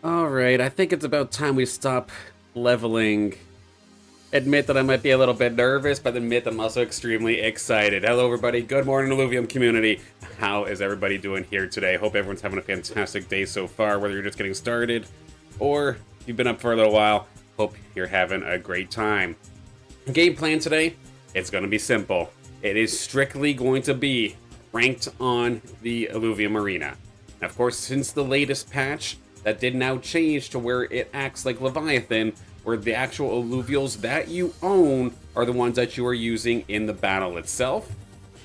Alright, I think it's about time we stop leveling. Admit that I might be a little bit nervous, but admit that I'm also extremely excited. Hello everybody, good morning Illuvium community. How is everybody doing here today? Hope everyone's having a fantastic day so far, whether you're just getting started or you've been up for a little while. Hope you're having a great time. Game plan today, it's going to be simple. It is strictly going to be ranked on the Illuvium Arena. Now, of course, since the latest patch, that did now change to where it acts like Leviathan, where the actual alluvials that you own are the ones that you are using in the battle itself.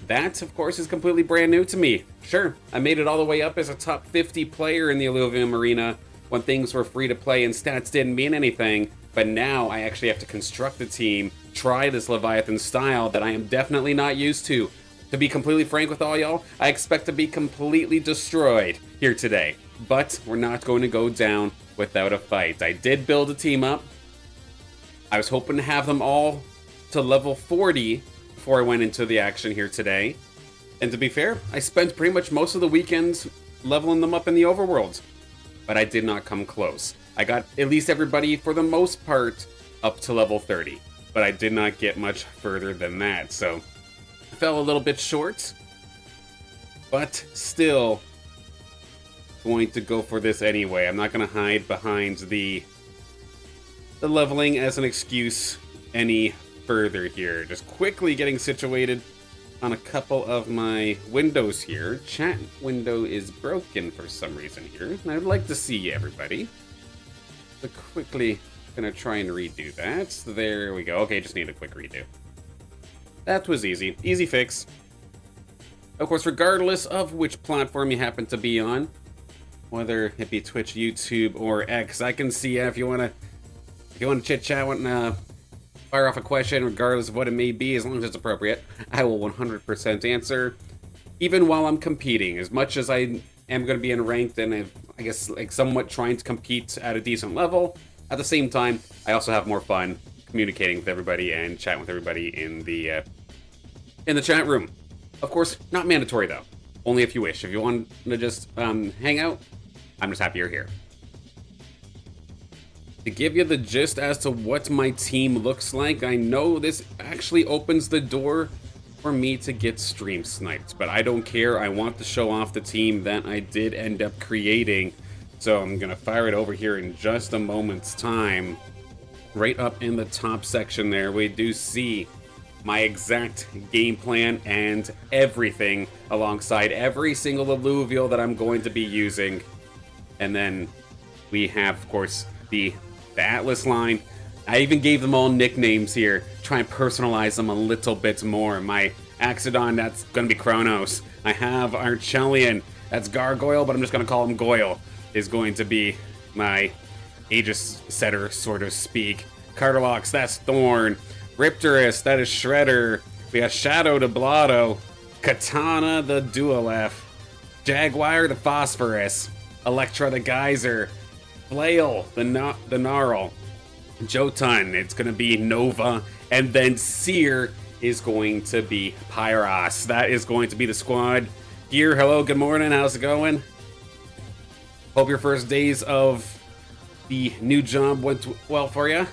That, of course, is completely brand new to me. Sure, I made it all the way up as a top 50 player in the Illuvium Arena when things were free to play and stats didn't mean anything, but now I actually have to construct a team, try this Leviathan style that I am definitely not used to. To be completely frank with all y'all, I expect to be completely destroyed here today. But we're not going to go down without a fight. I did build a team up. I was hoping to have them all to level 40 before I went into the action here today. And to be fair, I spent pretty much most of the weekends leveling them up in the overworld. But I did not come close. I got at least everybody, for the most part, up to level 30. But I did not get much further than that, so I fell a little bit short. But still going to go for this anyway. I'm not going to hide behind the leveling as an excuse any further here. Just quickly getting situated on a couple of my windows here. Chat window is broken for some reason here. I'd like to see everybody. So quickly gonna try and redo that. There we go. Okay, just need a quick redo. That was easy. Easy fix. Of course, regardless of which platform you happen to be on, whether it be Twitch, YouTube, or X, I can see if you wanna chit chat, fire off a question, regardless of what it may be, as long as it's appropriate, I will 100% answer, even while I'm competing. As much as I am going to be in ranked and I guess like somewhat trying to compete at a decent level, at the same time, I also have more fun communicating with everybody and chatting with everybody in the chat room. Of course, not mandatory though. Only if you wish. If you want to just hang out, I'm just happy you're here. To give you the gist as to what my team looks like, I know this actually opens the door for me to get stream sniped, but I don't care. I want to show off the team that I did end up creating, so I'm gonna fire it over here in just a moment's time. Right up in the top section there, we do see my exact game plan and everything alongside every single alluvial that I'm going to be using. And then we have, of course, the Atlas line. I even gave them all nicknames here, try and personalize them a little bit more. My Axodon, that's gonna be Kronos. I have Archelion, that's Gargoyle, but I'm just gonna call him Goyle, is going to be my Aegis setter, so to speak. Carterlox, that's Thorn. Ripterus, that is Shredder. We have Shadow de Blotto. Katana, the Dualef. Jaguar, the Phosphorus. Electra, the Geyser. Flail, the Gnarl. Jotun, it's going to be Nova. And then Seer is going to be Pyros. That is going to be the squad. Gear, hello, good morning, how's it going? Hope your first days of the new job went well for you.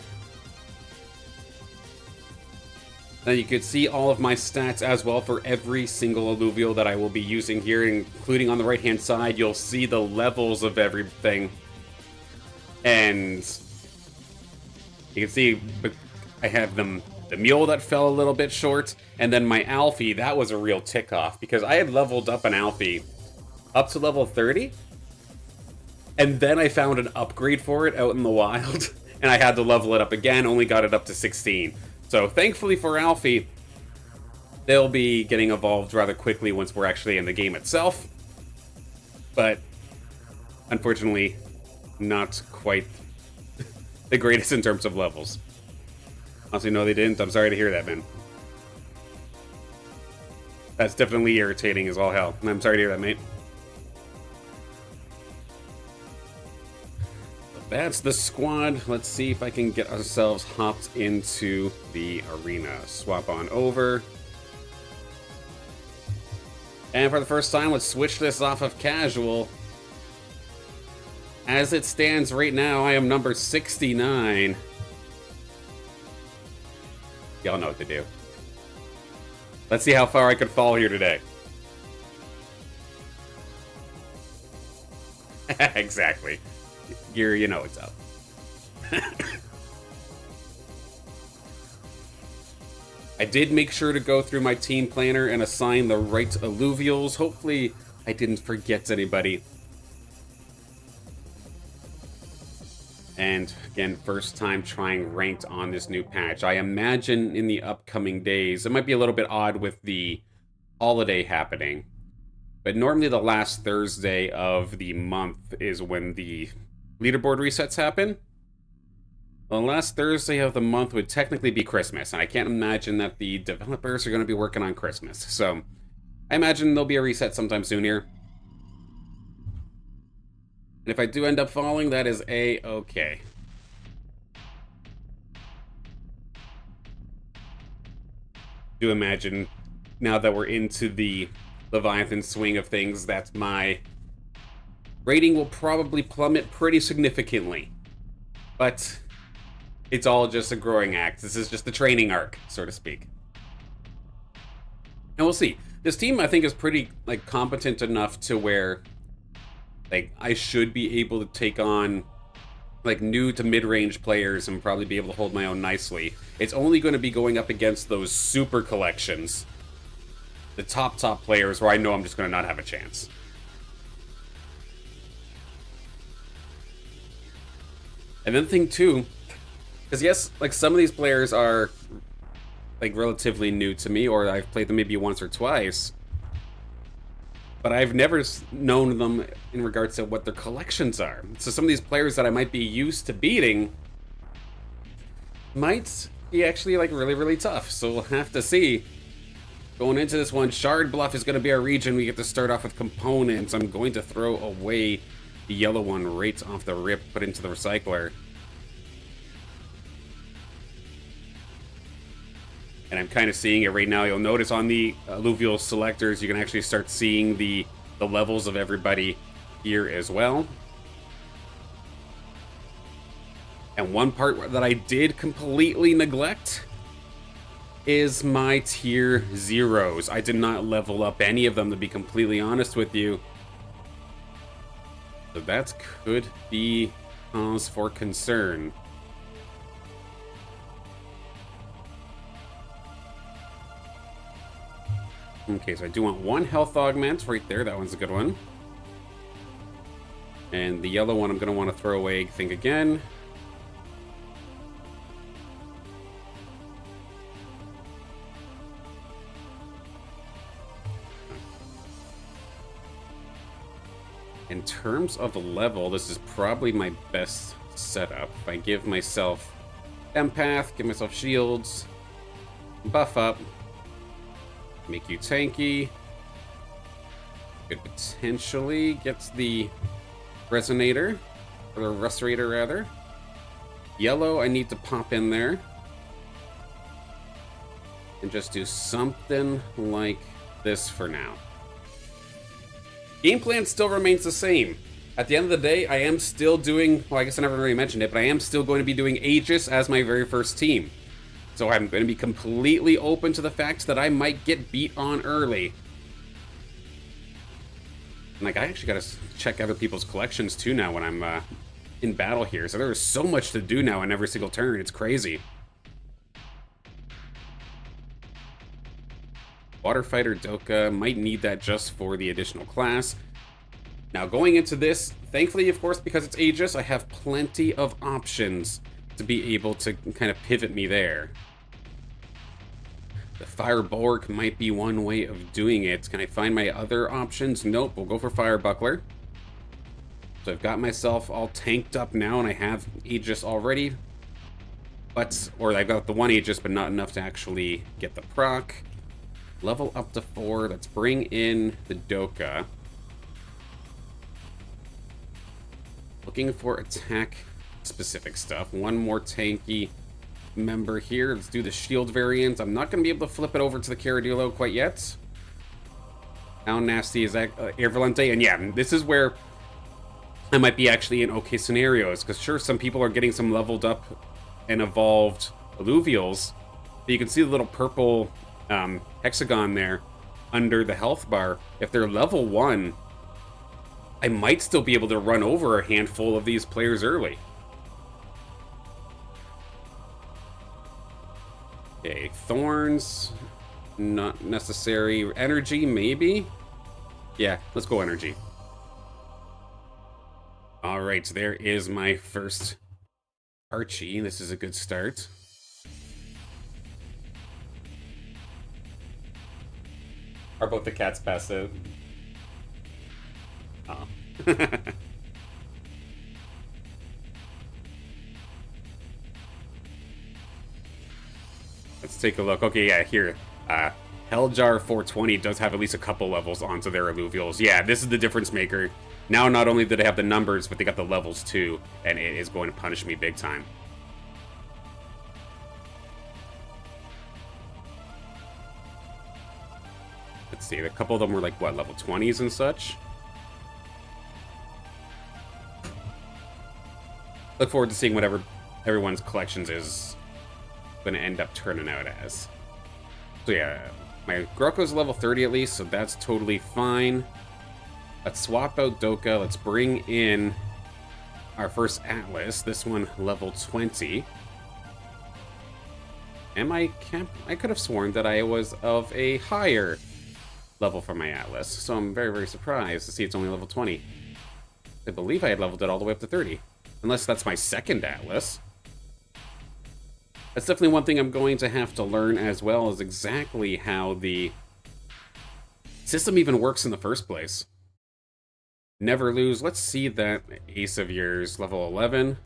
Now you could see all of my stats as well for every single alluvial that I will be using here, including on the right hand side, you'll see the levels of everything. And you can see I have the mule that fell a little bit short, and then my Alfie, that was a real tick off because I had leveled up an Alfie up to level 30, and then I found an upgrade for it out in the wild, and I had to level it up again, only got it up to 16. So thankfully for Alfie, they'll be getting evolved rather quickly once we're actually in the game itself. But unfortunately, not quite the greatest in terms of levels. Honestly, no, they didn't. I'm sorry to hear that, man. That's definitely irritating as all hell. I'm sorry to hear that, mate. That's the squad. Let's see if I can get ourselves hopped into the arena. Swap on over. And for the first time, let's switch this off of casual As it stands right now, I am number 69. Y'all know what to do. Let's see how far I could fall here today. Exactly. You know what's up. I did make sure to go through my team planner and assign the right alluvials. Hopefully, I didn't forget anybody. And again, first time trying ranked on this new patch. I imagine in the upcoming days, it might be a little bit odd with the holiday happening. But normally the last Thursday of the month is when the leaderboard resets happen. Well, the last Thursday of the month would technically be Christmas, and I can't imagine that the developers are going to be working on Christmas. So I imagine there'll be a reset sometime soon here. And if I do end up falling, that is A-okay. Do imagine, now that we're into the Leviathan swing of things, that my rating will probably plummet pretty significantly. But it's all just a growing act. This is just the training arc, so to speak. And we'll see. This team, I think, is pretty, like, competent enough to where, like, I should be able to take on, like, new to mid-range players and probably be able to hold my own nicely. It's only going to be going up against those super collections. The top players where I know I'm just going to not have a chance. And then the thing, too, because yes, like, some of these players are, like, relatively new to me, or I've played them maybe once or twice. But I've never known them in regards to what their collections are. So some of these players that I might be used to beating might be actually, like, really, really tough. So we'll have to see. Going into this one, Shard Bluff is going to be our region. We get to start off with components. I'm going to throw away the yellow one right off the rip, put into the recycler. And I'm kind of seeing it right now. You'll notice on the alluvial selectors, you can actually start seeing the levels of everybody here as well. And one part that I did completely neglect is my tier 0s. I did not level up any of them, to be completely honest with you. So that could be cause for concern. Okay, so I do want one health augment right there. That one's a good one. And the yellow one I'm going to want to throw away, think again. In terms of the level, this is probably my best setup. If I give myself empath, give myself shields, buff up, make you tanky. Could potentially get the resonator, or the restorator rather. Yellow, I need to pop in there. And just do something like this for now. Game plan still remains the same. At the end of the day, I am still doing, well, I guess I never really mentioned it, but I am still going to be doing Aegis as my very first team. So I'm going to be completely open to the fact that I might get beat on early. And, like, I actually got to check other people's collections too now when I'm in battle here. So there's so much to do now in every single turn. It's crazy. Water Fighter Doka, might need that just for the additional class. Now going into this, thankfully, of course, because it's Aegis, I have plenty of options to be able to kind of pivot me there. The Fire Bulwark might be one way of doing it. Can I find my other options? Nope, we'll go for Fire Buckler. So I've got myself all tanked up now, and I have Aegis already. But, or I've got the one Aegis, but not enough to actually get the proc. Level up to 4. Let's bring in the Doka. Looking for attack-specific stuff. One more tanky member here. Let's do the shield variant. I'm not going to be able to flip it over to the Caradillo quite yet. How nasty is that? Air Valente? And yeah, this is where I might be actually in okay scenarios, because sure, some people are getting some leveled up and evolved alluvials, but you can see the little purple hexagon there under the health bar. If they're level 1, I might still be able to run over a handful of these players early. Okay, thorns, not necessary. Energy, maybe? Yeah, let's go energy. Alright, so there is my first Archie. This is a good start. Are both the cats passed out? Oh. Let's take a look. Okay, yeah, here. Helljar 420 does have at least a couple levels onto their alluvials. Yeah, this is the difference maker. Now, not only do they have the numbers, but they got the levels too, and it is going to punish me big time. Let's see, a couple of them were like, what, level 20s and such? Look forward to seeing whatever everyone's collections is going to end up turning out as. So yeah, my Groko's level 30 at least, so that's totally fine. Let's swap out Doka. Let's bring in our first Atlas. This one level 20. And I could have sworn that I was of a higher level for my Atlas, so I'm very, very surprised to see it's only level 20. I believe I had leveled it all the way up to 30. Unless that's my second Atlas. That's definitely one thing I'm going to have to learn, as well as exactly how the system even works in the first place. Never lose. Let's see that Ace of yours, level 11.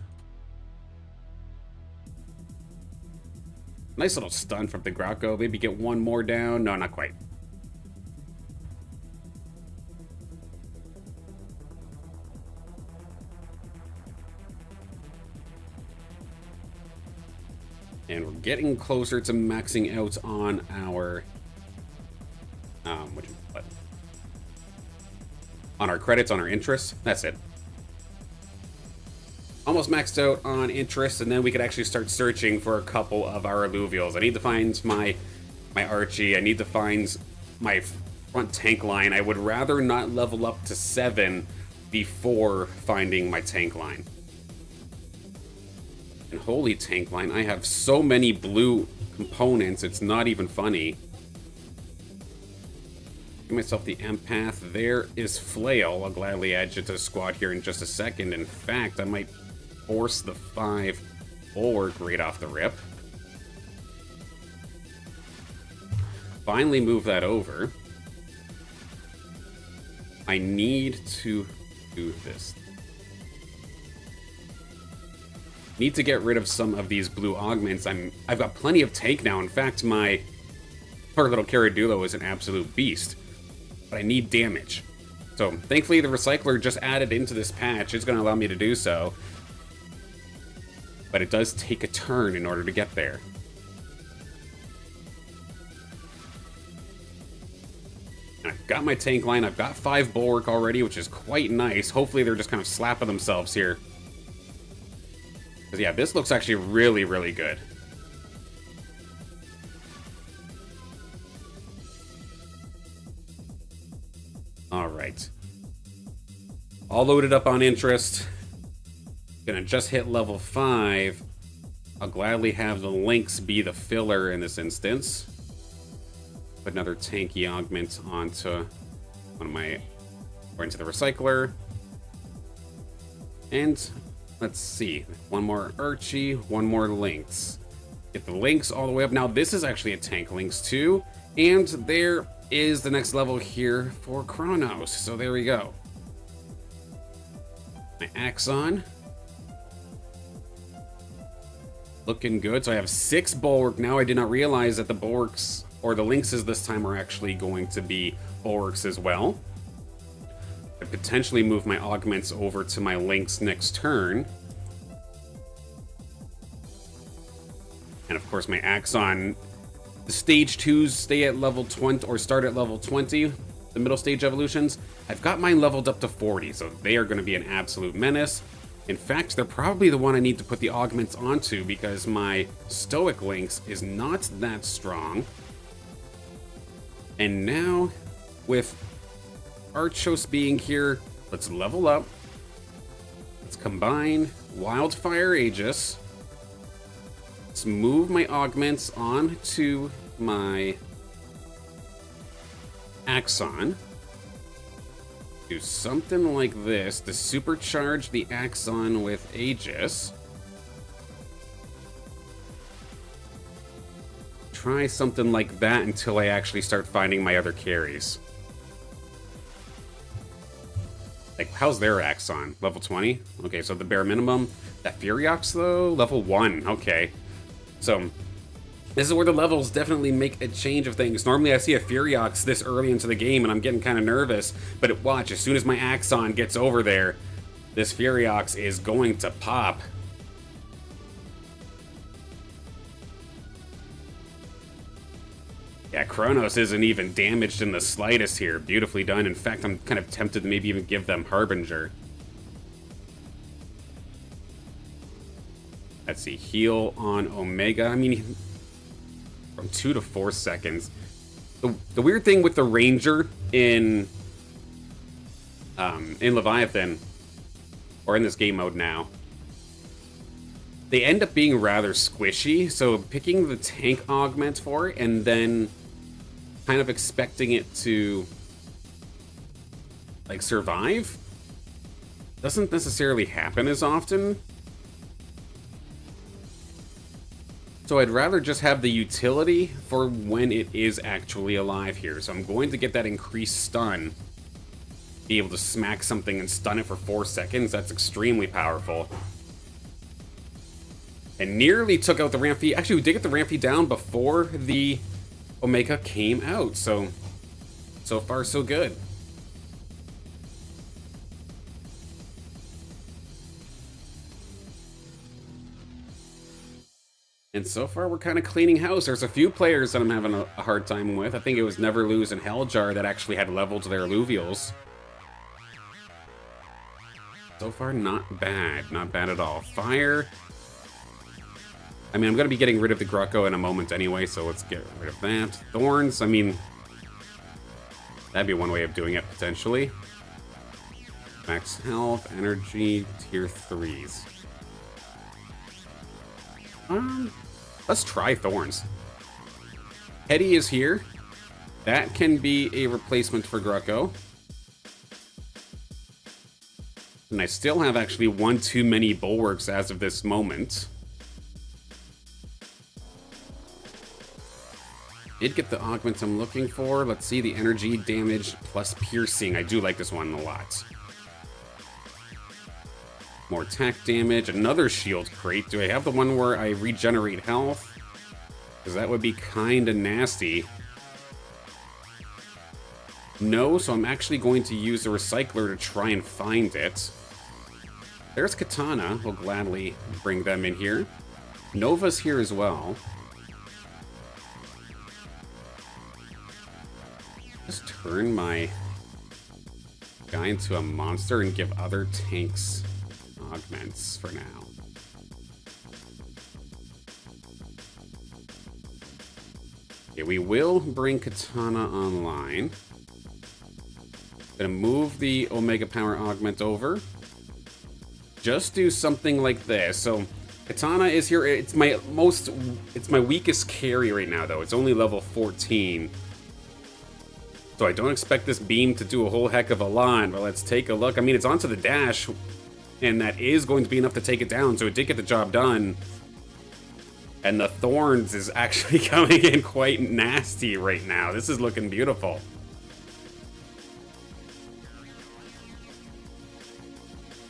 Nice little stun from the Grauko. Maybe get one more down. No, not quite. And we're getting closer to maxing out on our on our credits, on our interest. That's it. Almost maxed out on interest, and then we could actually start searching for a couple of our alluvials. I need to find my Archie. I need to find my front tank line. I would rather not level up to 7 before finding my tank line. And holy tank line, I have so many blue components, it's not even funny. Give myself the empath. There is Flail. I'll gladly add you to the squad here in just a second. In fact, I might force the 5 forward right off the rip. Finally move that over. I need to do this. Need to get rid of some of these blue augments. I've got plenty of tank now. In fact, my poor little Caradulo is an absolute beast. But I need damage. So, thankfully the recycler just added into this patch. It's going to allow me to do so. But it does take a turn in order to get there. And I've got my tank line. I've got 5 bulwark already, which is quite nice. Hopefully they're just kind of slapping themselves here. Because yeah, this looks actually really, really good. Alright. All loaded up on interest. Gonna just hit level 5. I'll gladly have the Lynx be the filler in this instance. Put another tanky augment onto one of my... or into the recycler. And let's see. One more Archie, one more Lynx. Get the Lynx all the way up. Now this is actually a tank Lynx too. And there is the next level here for Kronos. So there we go. My Axon. Looking good. So I have 6 bulwark now. I did not realize that the bulwarks, or the Lynxes this time, are actually going to be bulwarks as well. I potentially move my augments over to my Lynx next turn. And of course my Axon. The stage 2s stay at level 20, or start at level 20. the middle stage evolutions. I've got mine leveled up to 40, so they are going to be an absolute menace. In fact, they're probably the one I need to put the augments onto because my Stoic Lynx is not that strong. And now, with Archos being here, let's level up. Let's combine Wildfire Aegis. Let's move my augments on to my Axon. Do something like this to supercharge the Axon with Aegis. Try something like that until I actually start finding my other carries. Like, how's their Axon? Level 20? Okay, so the bare minimum. That Furiox, though? Level 1. Okay. So, this is where the levels definitely make a change of things. Normally, I see a Furiox this early into the game, and I'm getting kind of nervous. But watch, as soon as my Axon gets over there, this Furiox is going to pop. Yeah, Kronos isn't even damaged in the slightest here. Beautifully done. In fact, I'm kind of tempted to maybe even give them Harbinger. Let's see, heal on Omega. I mean, from 2 to 4 seconds. The weird thing with the Ranger in Leviathan, or in this game mode now, they end up being rather squishy, so picking the tank augment for it and then kind of expecting it to like survive doesn't necessarily happen as often. So I'd rather just have the utility for when it is actually alive here. So I'm going to get that increased stun. Be able to smack something and stun it for 4 seconds. That's extremely powerful. And nearly took out the ramp feed. Actually, we did get the ramp feed down before the Omega came out. So far, so good. And so far, we're kind of cleaning house. There's a few players that I'm having a hard time with. I think it was Never Lose and Helljar that actually had leveled their Alluvials. So far, not bad. Not bad at all. Fire. I mean, I'm going to be getting rid of the Grucko in a moment anyway, so let's get rid of that. Thorns, I mean, that'd be one way of doing it, potentially. Max health, energy, tier 3s. Let's try Thorns. Hetty is here. That can be a replacement for Grucko. And I still have actually one too many bulwarks as of this moment. Did get the augment I'm looking for. Let's see, the energy, damage, plus piercing. I do like this one a lot. More attack damage, another shield crate. Do I have the one where I regenerate health? Because that would be kind of nasty. No, so I'm actually going to use the recycler to try and find it. There's Katana. We'll gladly bring them in here. Nova's here as well. Just turn my guy into a monster and give other tanks augments for now. Okay, we will bring Katana online. Gonna move the Omega Power Augment over. Just do something like this. So Katana is here. It's my weakest carry right now, though. It's only level 14. So I don't expect this beam to do a whole heck of a lot, but let's take a look. I mean, it's onto the dash, and that is going to be enough to take it down, so it did get the job done. And the Thorns is actually coming in quite nasty right now. This is looking beautiful.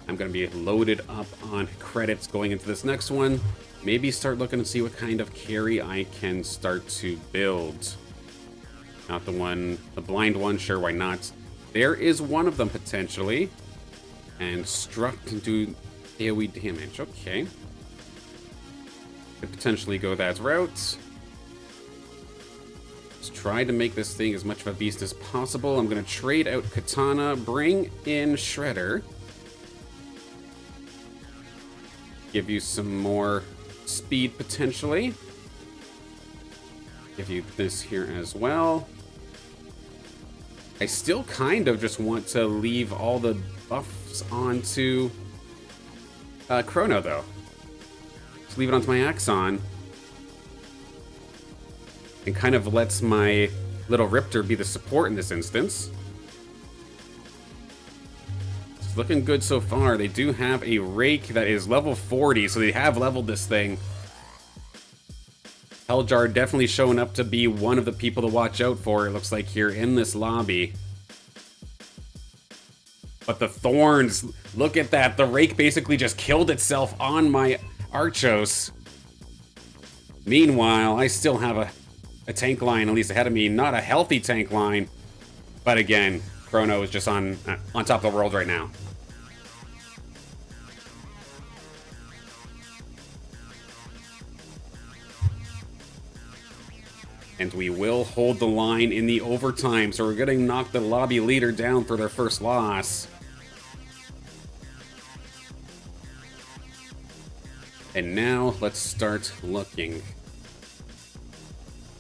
I'm going to be loaded up on credits going into this next one. Maybe start looking to see what kind of carry I can start to build. Not the one, the blind one, sure, why not? There is one of them, potentially. And Struck can do AoE damage, okay. Could potentially go that route. Let's try to make this thing as much of a beast as possible. I'm going to trade out Katana, bring in Shredder. Give you some more speed, potentially. Give you this here as well. I still kind of just want to leave all the buffs onto Chrono, though. Just leave it onto my Axon. And kind of lets my little Riptor be the support in this instance. It's looking good so far. They do have a Rake that is level 40, so they have leveled this thing. Helljar definitely showing up to be one of the people to watch out for, it looks like, here in this lobby. But the Thorns, look at that. The Rake basically just killed itself on my Archos. Meanwhile, I still have a tank line, at least ahead of me. Not a healthy tank line. But again, Chrono is just on top of the world right now. And we will hold the line in the overtime, so we're going to knock the lobby leader down for their first loss. And now, let's start looking.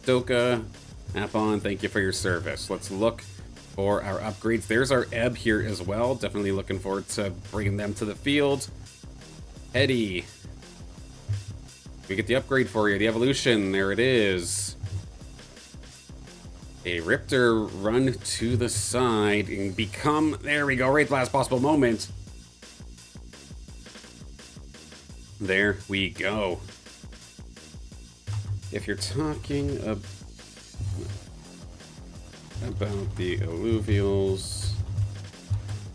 Doka, Apon, thank you for your service. Let's look for our upgrades. There's our Ebb here as well. Definitely looking forward to bringing them to the field. Eddie. We get the upgrade for you, the evolution. There it is. A Riptor run to the side and become, there we go, right at the last possible moment. There we go. If you're talking about the Illuvials,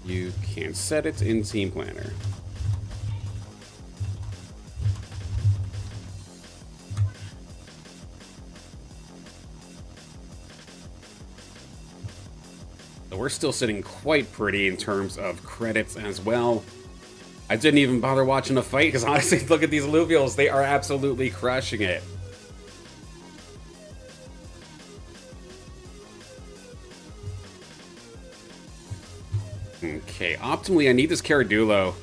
you can set it in Team Planner. So we're still sitting quite pretty in terms of credits as well. I didn't even bother watching the fight because honestly, look at these Illuvials. They are absolutely crushing it. Okay, optimally, I need this Caradulo.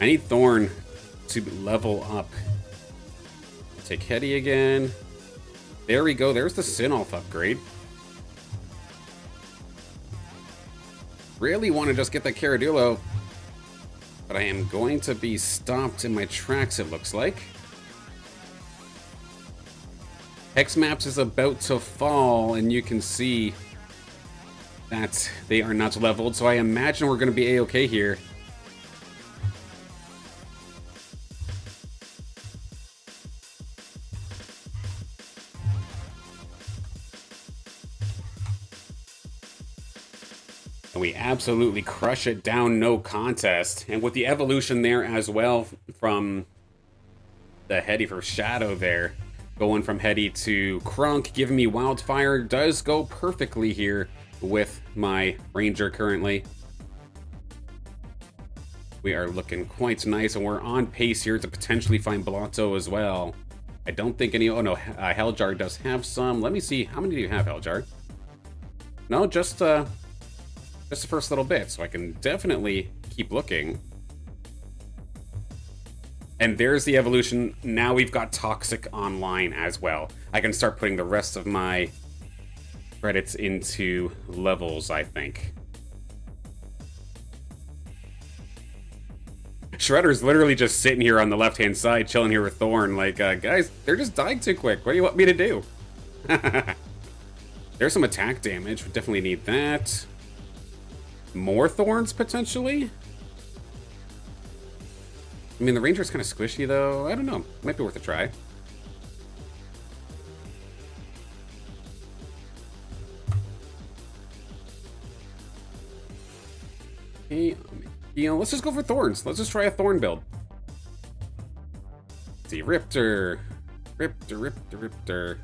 I need Thorn to level up. I'll take Hetty again. There we go. There's the Sinolf upgrade. Really want to just get that Caradulo, but I am going to be stopped in my tracks, it looks like. Hex Maps is about to fall, and you can see that they are not leveled, so I imagine we're going to be A-okay here. And we absolutely crush it down, no contest. And with the evolution there as well from the Hetty for Shadow there, going from Hetty to Crunk, giving me Wildfire, does go perfectly here with my Ranger currently. We are looking quite nice, and we're on pace here to potentially find Blotto as well. I don't think any... Oh no, Helljar does have some. Let me see. How many do you have, Helljar? No, just the first little bit, so I can definitely keep looking. And there's the evolution. Now we've got Toxic online as well. I can start putting the rest of my credits into levels, I think. Shredder's literally just sitting here on the left-hand side, chilling here with Thorn. Like, guys, they're just dying too quick. What do you want me to do? There's some attack damage. We definitely need that. More Thorns, potentially? I mean, the Ranger's kind of squishy, though. I don't know. Might be worth a try. Okay, you know, let's just go for Thorns. Let's just try a Thorn build. Let's see, Riptor. Riptor.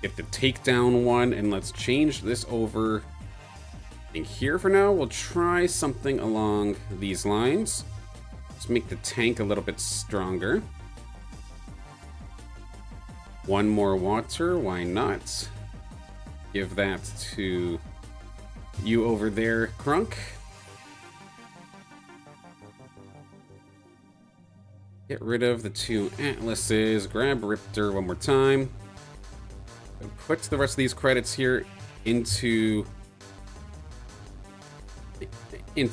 Get the takedown one, and let's change this over. I think here for now, we'll try something along these lines. Let's make the tank a little bit stronger. One more water, why not? Give that to you over there, Crunk. Get rid of the 2 atlases, grab Riptor one more time, and put the rest of these credits here into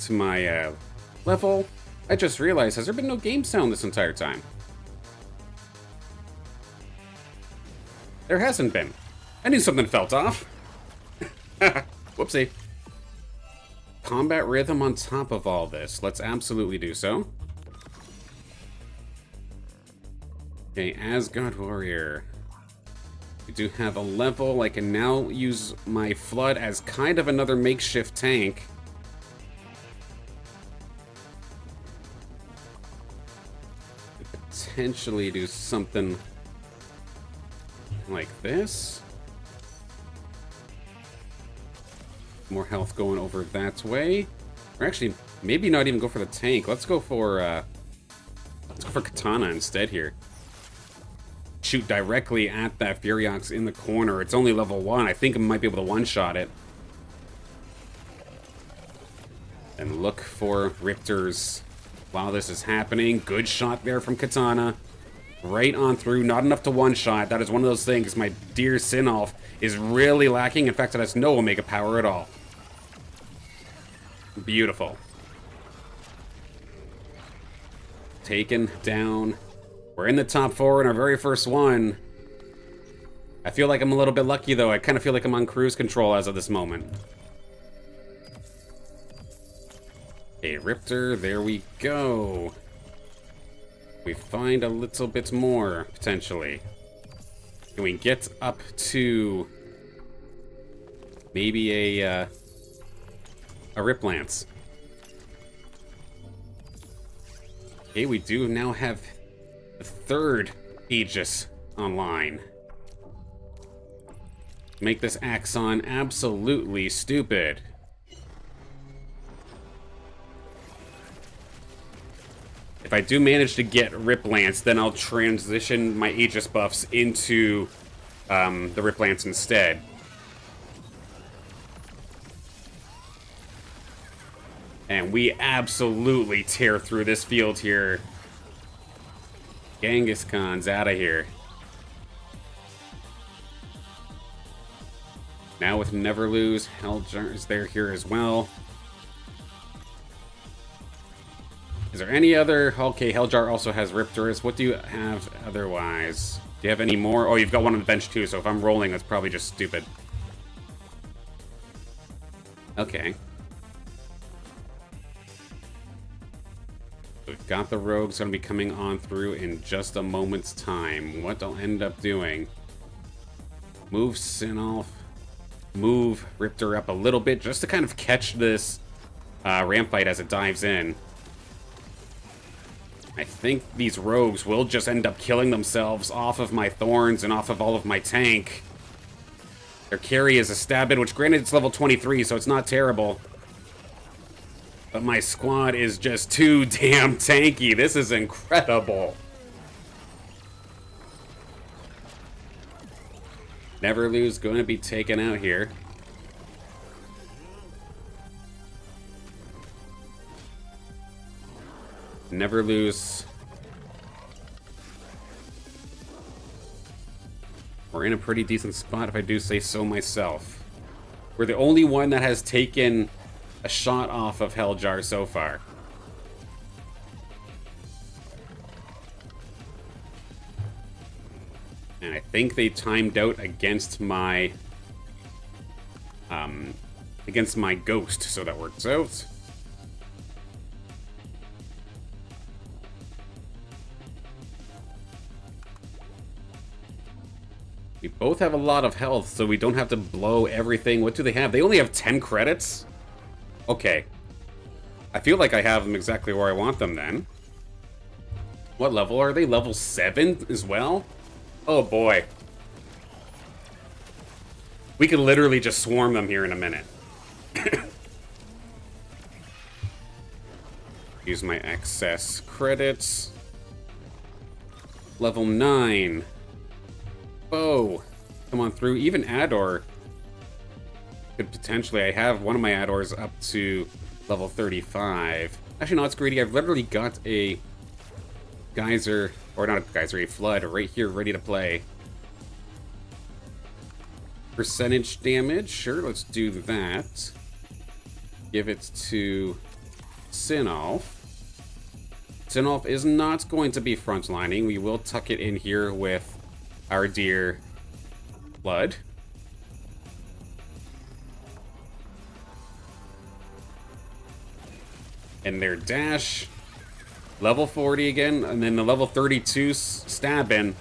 my level. I just realized, has there been no game sound this entire time? There hasn't been. I knew something felt off. Whoopsie. Combat rhythm on top of all this. Let's absolutely do so. Okay, Asgard Warrior. We do have a level. I can now use my Flood as kind of another makeshift tank. Potentially do something like this. More health going over that way. Or actually, maybe not even go for the tank. Let's go for Katana instead here. Shoot directly at that Furiox in the corner. It's only level 1. I think I might be able to one-shot it. And look for Riptors while this is happening. Good shot there from Katana. Right on through. Not enough to one-shot. That is one of those things my dear Sinolf is really lacking. In fact, it has no Omega power at all. Beautiful. Taken down. We're in the top 4 in our very first one. I feel like I'm a little bit lucky, though. I kind of feel like I'm on cruise control as of this moment. A Riptor, there we go. We find a little bit more, potentially. Can we get up to maybe a Rip Lance? Okay, we do now have the 3rd Aegis online. Make this Axon absolutely stupid. If I do manage to get Rip Lance, then I'll transition my Aegis buffs into the Rip Lance instead. And we absolutely tear through this field here. Genghis Khan's out of here. Now with Never Lose, Helljar is there here as well. Is there any other? Okay, Helljar also has Riptorus. What do you have otherwise? Do you have any more? Oh, you've got one on the bench too, so if I'm rolling, that's probably just stupid. Okay. We've got the rogues going to be coming on through in just a moment's time. What I'll end up doing. Move Sinolf. Move Riptor up a little bit just to kind of catch this ramp fight as it dives in. I think these rogues will just end up killing themselves off of my thorns and off of all of my tank. Their carry is a Stabid, which granted it's level 23, so it's not terrible. But my squad is just too damn tanky. This is incredible. Never Lose going to be taken out here. Never Lose. We're in a pretty decent spot, if I do say so myself. We're the only one that has taken a shot off of Helljar so far. And I think they timed out against my ghost, so that works out. We both have a lot of health, so we don't have to blow everything. What do they have? They only have 10 credits? Okay. I feel like I have them exactly where I want them then. What level are they? Level 7 as well? Oh boy. We could literally just swarm them here in a minute. Use my excess credits. Level 9. bow come on through. Even Ador could potentially. I have one of my Adors up to level 35. Actually, no, it's greedy. I've literally got a geyser, or not a geyser, a flood right here ready to play. Percentage damage, sure, let's do that. Give it to Sinolf. Sinolf is not going to be frontlining. We will tuck it in here with our dear Blood. And their dash, level 40 again, and then the level 32 stabbing.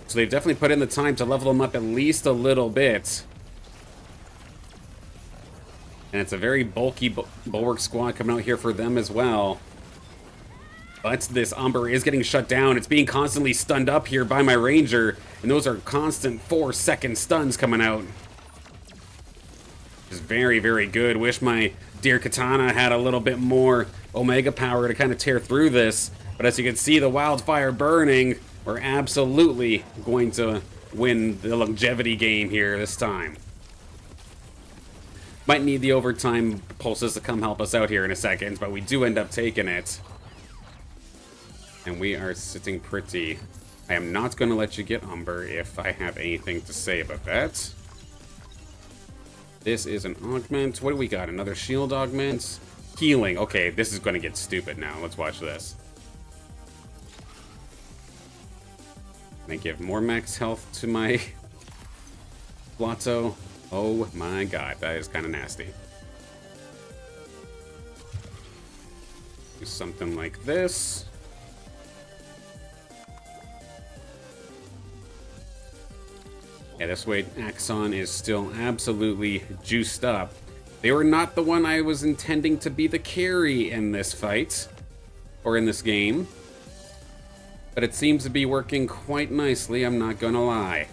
So they've definitely put in the time to level them up at least a little bit. And it's a very bulky bulwark squad coming out here for them as well. But this Umber is getting shut down. It's being constantly stunned up here by my Ranger. And those are constant 4-second stuns coming out. It's very, very good. Wish my dear Katana had a little bit more Omega power to kind of tear through this. But as you can see, the wildfire burning, we're absolutely going to win the longevity game here this time. Might need the overtime pulses to come help us out here in a second, but we do end up taking it. And we are sitting pretty. I am not going to let you get Umber if I have anything to say about that. This is an augment. What do we got? Another shield augment? Healing. Okay, this is going to get stupid now. Let's watch this. Can I give more max health to my Blotto? Oh my god, that is kind of nasty. Do something like this. Yeah, this way Axon is still absolutely juiced up. They were not the one I was intending to be the carry in this fight, or in this game. But it seems to be working quite nicely, I'm not gonna lie.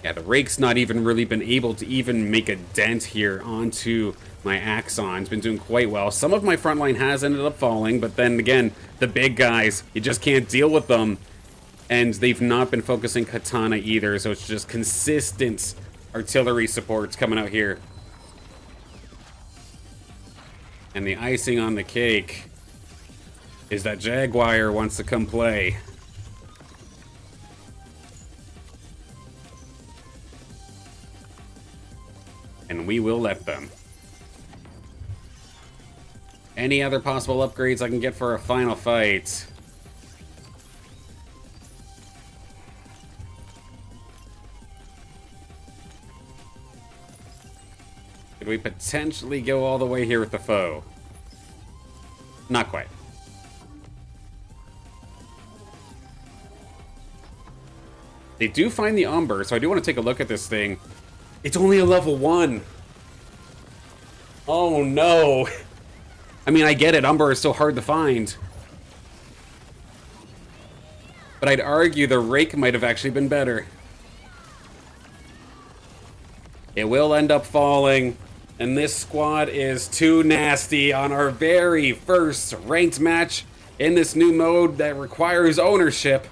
Yeah, the Rake's not even really been able to even make a dent here onto my Axon. It's been doing quite well. Some of my frontline has ended up falling, but then again, the big guys, you just can't deal with them. And they've not been focusing Katana either, so it's just consistent artillery supports coming out here. And the icing on the cake is that Jaguar wants to come play. And we will let them. Any other possible upgrades I can get for a final fight? Could we potentially go all the way here with the foe? Not quite. They do find the Umber, so I do want to take a look at this thing. It's only a level 1. Oh no. I mean, I get it. Umber is so hard to find. But I'd argue the Rake might have actually been better. It will end up falling. And this squad is too nasty on our very first ranked match in this new mode that requires ownership.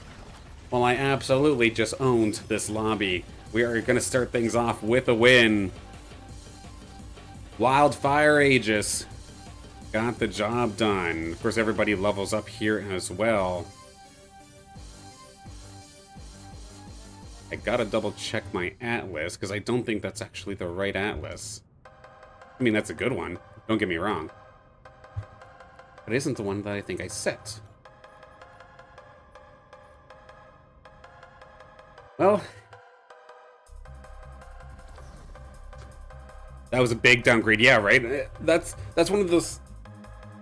Well, I absolutely just owned this lobby. We are going to start things off with a win. Wildfire Aegis got the job done. Of course, everybody levels up here as well. I gotta double check my atlas, because I don't think that's actually the right atlas. I mean, that's a good one. Don't get me wrong. But it isn't the one that I think I set. Well, that was a big downgrade. Yeah, right? That's one of those.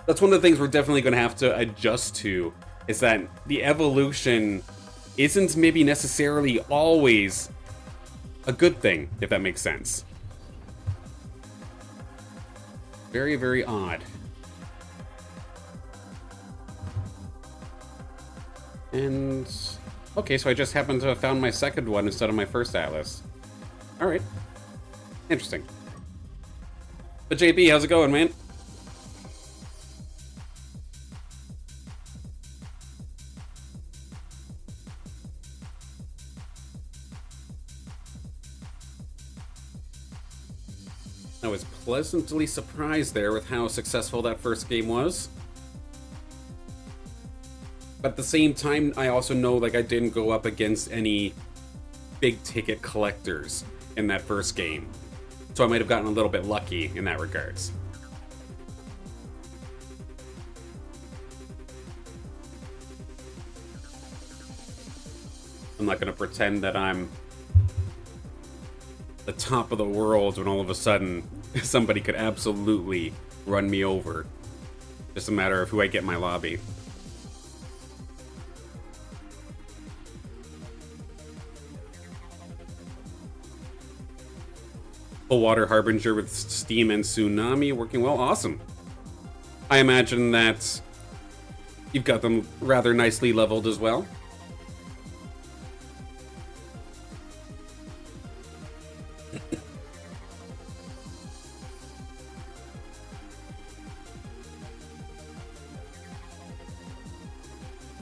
That's one of the things we're definitely going to have to adjust to. Is that the evolution isn't maybe necessarily always a good thing, if that makes sense. Very, very odd. And okay, so I just happened to have found my second one instead of my first atlas. All right, interesting. But JP, how's it going, man? I was pleasantly surprised there with how successful that first game was. But at the same time, I also know like I didn't go up against any big ticket collectors in that first game. So I might have gotten a little bit lucky in that regards. I'm not going to pretend that I'm the top of the world when all of a sudden somebody could absolutely run me over. Just a matter of who I get in my lobby. Full water harbinger with steam and tsunami working well. Awesome. I imagine that you've got them rather nicely leveled as well.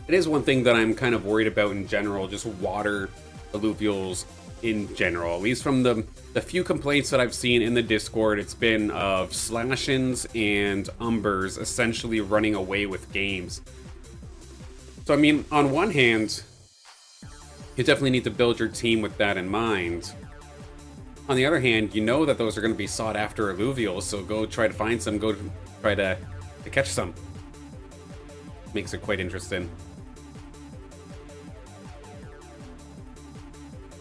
It is one thing that I'm kind of worried about in general, just water alluvials in general. At least from the few complaints that I've seen in the Discord, it's been of Slashins and Umbers essentially running away with games. So I mean, on one hand, you definitely need to build your team with that in mind. On the other hand, you know that those are going to be sought after alluvials, so go try to find some, go try to catch some. Makes it quite interesting.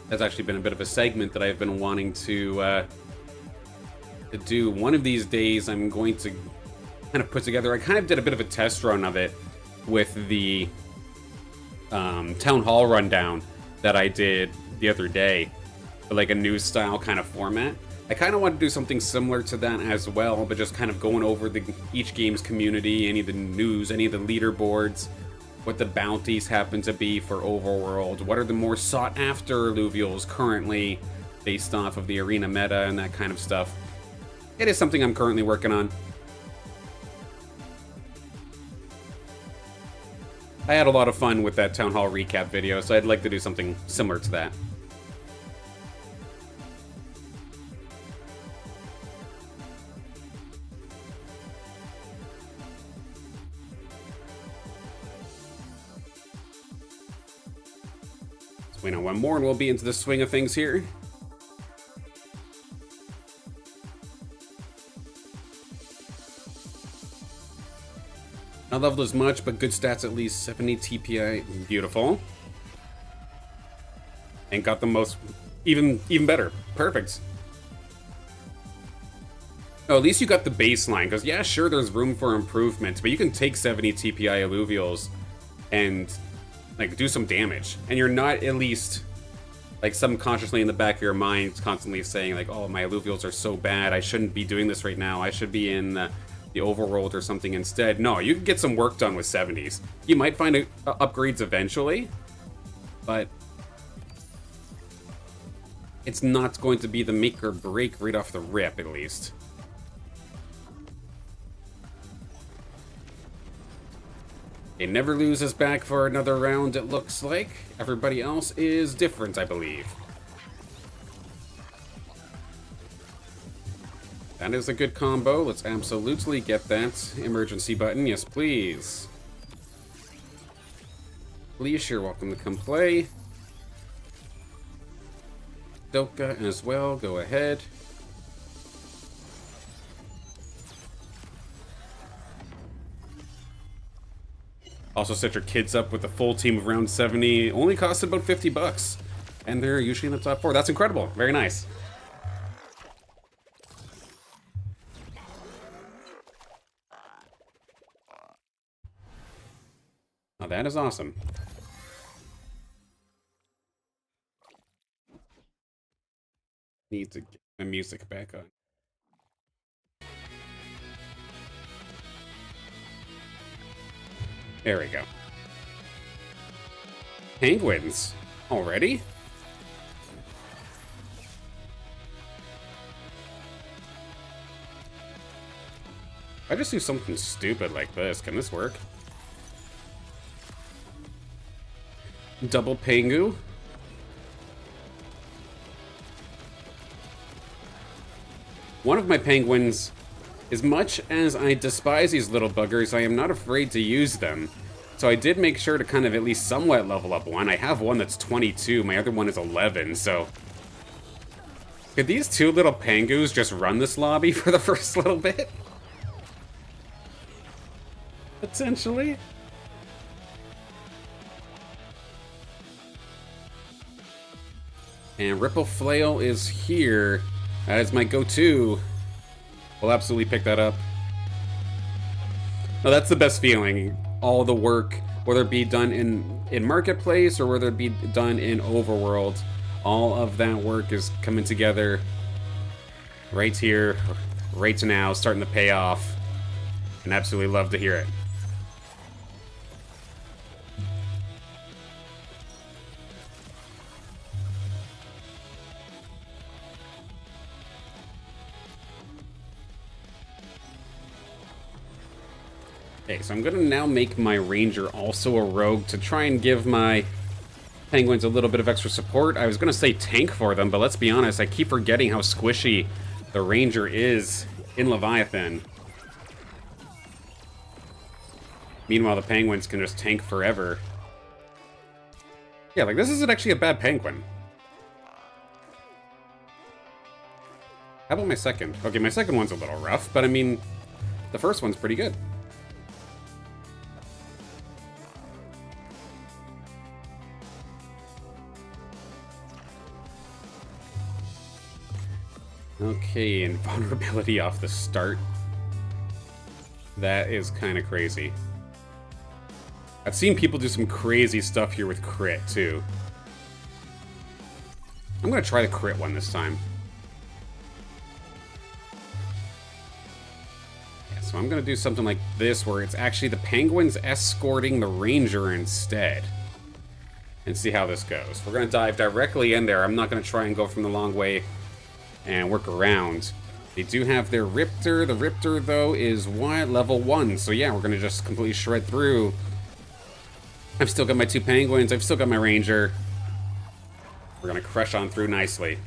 That's actually been a bit of a segment that I've been wanting to do. One of these days, I'm going to kind of put together. I kind of did a bit of a test run of it with the town hall rundown that I did the other day, but like a news style kind of format. I kind of want to do something similar to that as well, but just kind of going over each game's community, any of the news, any of the leaderboards, what the bounties happen to be for Overworld, what are the more sought after alluvials currently based off of the arena meta and that kind of stuff. It is something I'm currently working on. I had a lot of fun with that Town Hall recap video, so I'd like to do something similar to that. Wait on one more and we'll be into the swing of things here. Not leveled as much, but good stats at least. 70 TPI. Beautiful. And got the most... Even better. Perfect. Oh, at least you got the baseline, because yeah, sure, there's room for improvement, but you can take 70 TPI alluvials and like do some damage, and you're not at least like subconsciously in the back of your mind constantly saying like, oh, my alluvials are so bad, I shouldn't be doing this right now, I should be in the overworld or something instead. No, you can get some work done with 70s. You might find upgrades eventually, but it's not going to be the make or break right off the rip, at least. It never loses back for another round, it looks like. Everybody else is different, I believe. That is a good combo. Let's absolutely get that emergency button. Yes, please. Please, you're welcome to come play. Doka as well, go ahead. Also set your kids up with a full team of round 70. Only costs about 50 bucks. And they're usually in the top 4. That's incredible. Very nice. Now that is awesome. Need to get my music back on. There we go. Penguins. Already? I just do something stupid like this. Can this work? Double Pengu. One of my penguins, as much as I despise these little buggers, I am not afraid to use them. So I did make sure to kind of at least somewhat level up one. I have one that's 22, my other one is 11, so... Could these two little Pengus just run this lobby for the first little bit? Potentially. And Ripple Flail is here. That is my go-to. We'll absolutely pick that up. No, that's the best feeling. All the work, whether it be done in Marketplace or whether it be done in Overworld, all of that work is coming together right here, right now, starting to pay off. And absolutely love to hear it. Okay, so I'm gonna now make my Ranger also a rogue to try and give my penguins a little bit of extra support. I was gonna say tank for them, but let's be honest, I keep forgetting how squishy the Ranger is in Leviathan. Meanwhile, the penguins can just tank forever. Yeah, like this isn't actually a bad penguin. How about my second? Okay, my second one's a little rough, but I mean, the first one's pretty good. Okay, invulnerability off the start. That is kind of crazy. I've seen people do some crazy stuff here with crit, too. I'm gonna try the crit one this time. Yeah, so I'm gonna do something like this, where it's actually the penguins escorting the Ranger instead. And see how this goes. We're gonna dive directly in there. I'm not gonna try and go from the long way and work around. They do have their Riptor. The Riptor, though, is what? Level 1. So yeah, we're gonna just completely shred through. I've still got my two penguins. I've still got my Ranger. We're gonna crush on through nicely.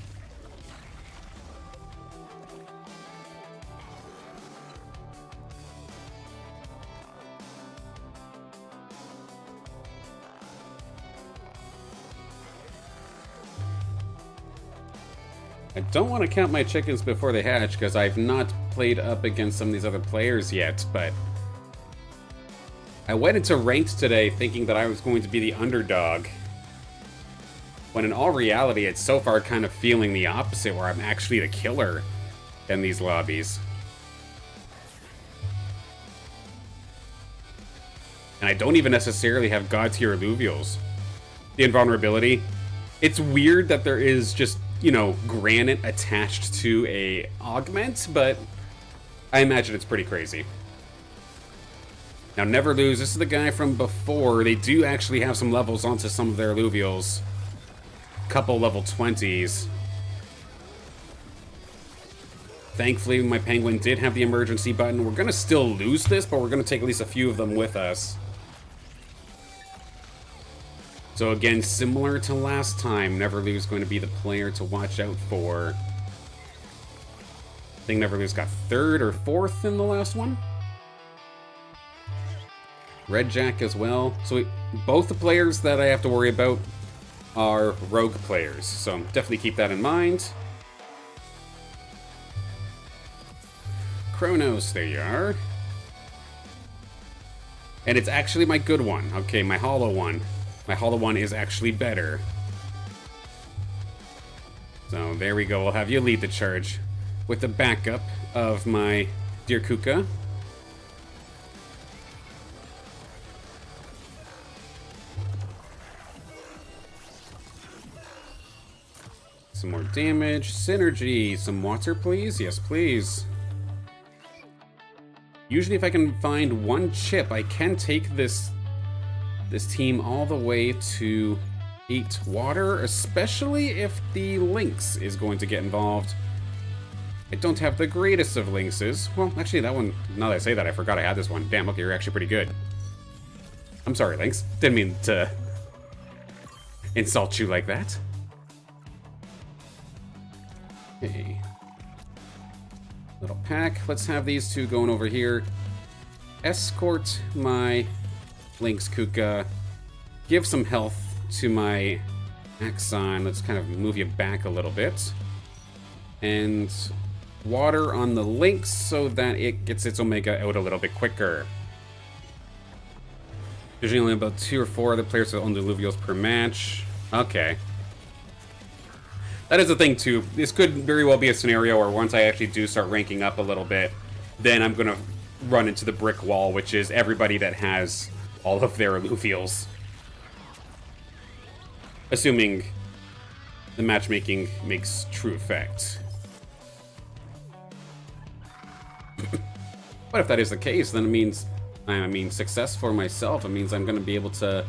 I don't want to count my chickens before they hatch, because I've not played up against some of these other players yet, but I went into ranked today thinking that I was going to be the underdog, when in all reality, it's so far kind of feeling the opposite, where I'm actually the killer in these lobbies. And I don't even necessarily have god tier alluvials. The invulnerability, it's weird that there is just, you know, granite attached to a augment, but I imagine it's pretty crazy. Now, Never Lose, this is the guy from before. They do actually have some levels onto some of their alluvials. Couple level 20s. Thankfully, my penguin did have the emergency button. We're gonna still lose this, but we're gonna take at least a few of them with us. So again, similar to last time, Neverloo is going to be the player to watch out for. I think Neverloo's got 3rd or 4th in the last one. Red Jack as well. So both the players that I have to worry about are rogue players, so definitely keep that in mind. Kronos, there you are. And it's actually my good one. Okay, my hollow one. My hollow one is actually better. So there we go. I'll have you lead the charge with the backup of my dear Kuka. Some more damage. Synergy. Some water, please. Yes, please. Usually if I can find one chip, I can take this team all the way to 8 water, especially if the Lynx is going to get involved. I don't have the greatest of lynxes. Well, actually, that one, now that I say that, I forgot I had this one. Damn, okay, you're actually pretty good. I'm sorry, Lynx. Didn't mean to insult you like that. Okay. Little pack. Let's have these two going over here. Escort my Lynx Kuka. Give some health to my Axon. Let's kind of move you back a little bit. And water on the Lynx so that it gets its Omega out a little bit quicker. There's only about 2 or 4 other players that own the Illuvials per match. Okay. That is the thing, too. This could very well be a scenario where once I actually do start ranking up a little bit, then I'm going to run into the brick wall, which is everybody that has all of their Illuvials. Assuming the matchmaking makes true effect. But if that is the case, then it means, I mean, success for myself. It means I'm going to be able to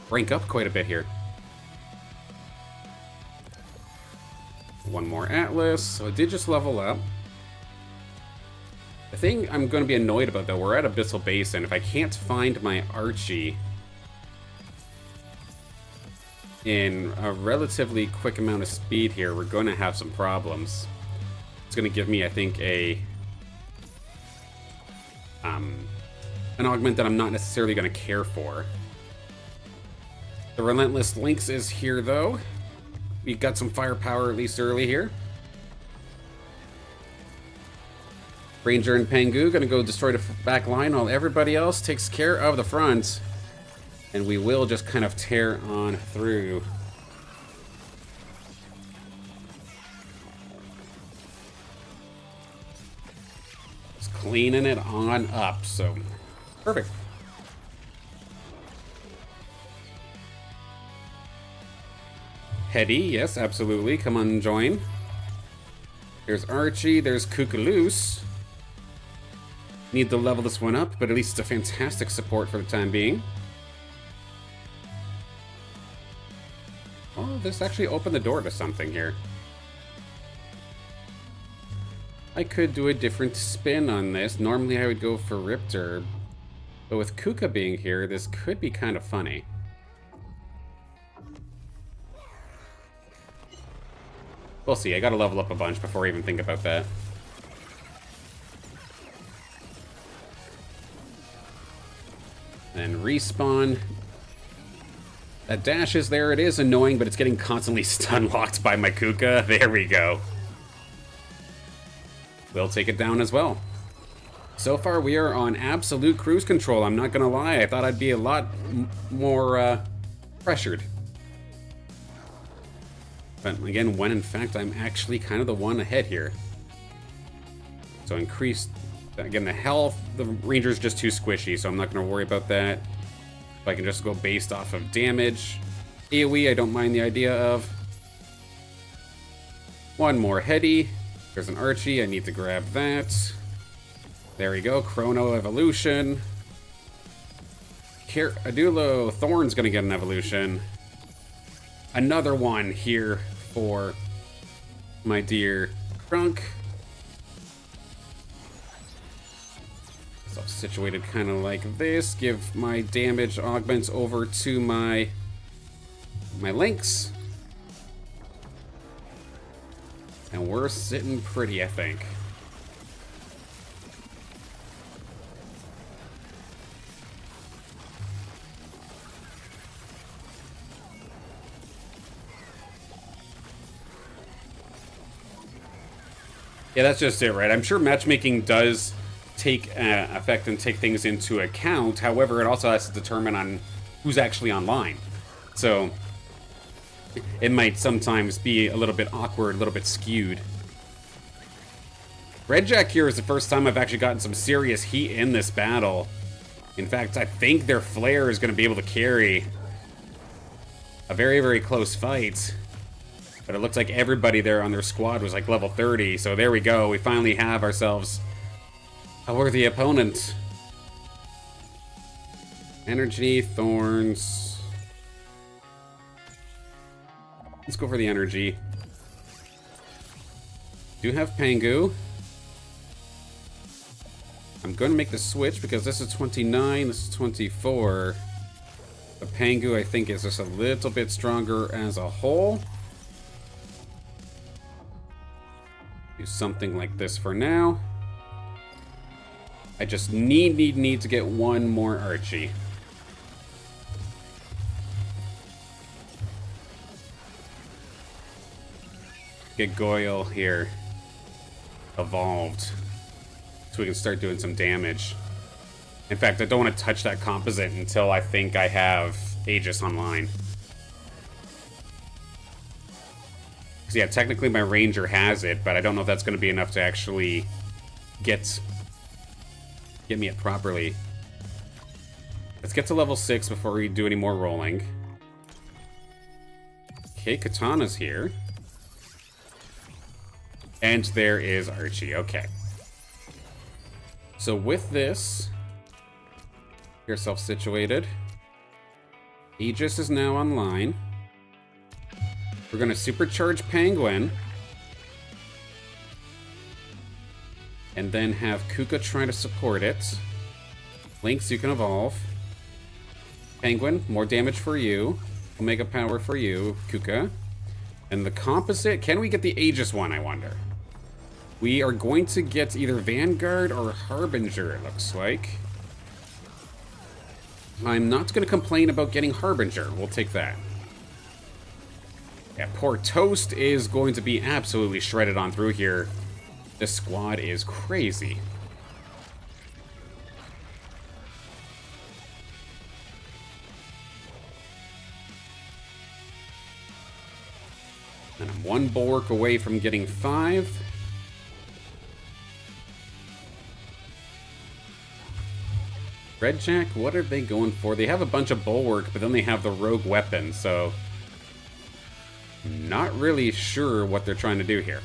rank up quite a bit here. One more Atlas. So I did just level up. The thing I'm going to be annoyed about, though, we're at Abyssal Basin. If I can't find my Archie in a relatively quick amount of speed here, we're going to have some problems. It's going to give me, I think, an augment that I'm not necessarily going to care for. The Relentless Lynx is here, though. We got some firepower, at least early here. Ranger and Pangu going to go destroy the back line while everybody else takes care of the front. And we will just kind of tear on through. Just cleaning it on up, so perfect. Hetty, yes, absolutely. Come on, join. There's Archie, there's Kukaloose. Need to level this one up, but at least it's a fantastic support for the time being. Oh, this actually opened the door to something here. I could do a different spin on this. Normally I would go for Riptor, but with Kuka being here, this could be kind of funny. We'll see. I gotta level up a bunch before I even think about that. Then respawn. That dash is there. It is annoying, but it's getting constantly stun locked by my Kuka. There we go. We'll take it down as well. So far, we are on absolute cruise control. I'm not gonna lie. I thought I'd be a lot more pressured. But again, when in fact I'm actually kind of the one ahead here. So increase, again, the health. The Ranger's just too squishy, so I'm not going to worry about that. If I can just go based off of damage. AoE, I don't mind the idea of. One more Hetty. There's an Archie, I need to grab that. There we go, Chrono Evolution. Adulo Thorn's going to get an evolution. Another one here for my dear Crunk. So situated kind of like this. Give my damage augments over to my Lynx. And we're sitting pretty, I think. Yeah, that's just it, right? I'm sure matchmaking does take effect and take things into account. However, it also has to determine on who's actually online. So it might sometimes be a little bit awkward, a little bit skewed. Red Jack here is the first time I've actually gotten some serious heat in this battle. In fact, I think their Flare is going to be able to carry a very, very close fight. But it looks like everybody there on their squad was like level 30, so there we go. We finally have ourselves a worthy opponent. Energy, Thorns. Let's go for the energy. Do have Pangu. I'm going to make the switch because this is 29, this is 24. The Pangu, I think, is just a little bit stronger as a whole. Do something like this for now. I just need to get one more Archie. Get Goyle here evolved so we can start doing some damage. In fact, I don't want to touch that composite until I think I have Aegis online. Because yeah, technically my Ranger has it, but I don't know if that's going to be enough to actually get me it properly. Let's get to level 6 before we do any more rolling. Okay, Katana's here. And there is Archie. Okay. So with this, get yourself situated. Aegis is now online. We're going to supercharge Penguin. And then have Kuka try to support it. Lynx, you can evolve. Penguin, more damage for you. Omega power for you, Kuka. And the composite, can we get the Aegis one, I wonder? We are going to get either Vanguard or Harbinger, it looks like. I'm not going to complain about getting Harbinger. We'll take that. Yeah, poor Toast is going to be absolutely shredded on through here. This squad is crazy. And I'm one bulwark away from getting 5. Red Jack, what are they going for? They have a bunch of bulwark, but then they have the rogue weapon, so not really sure what they're trying to do here.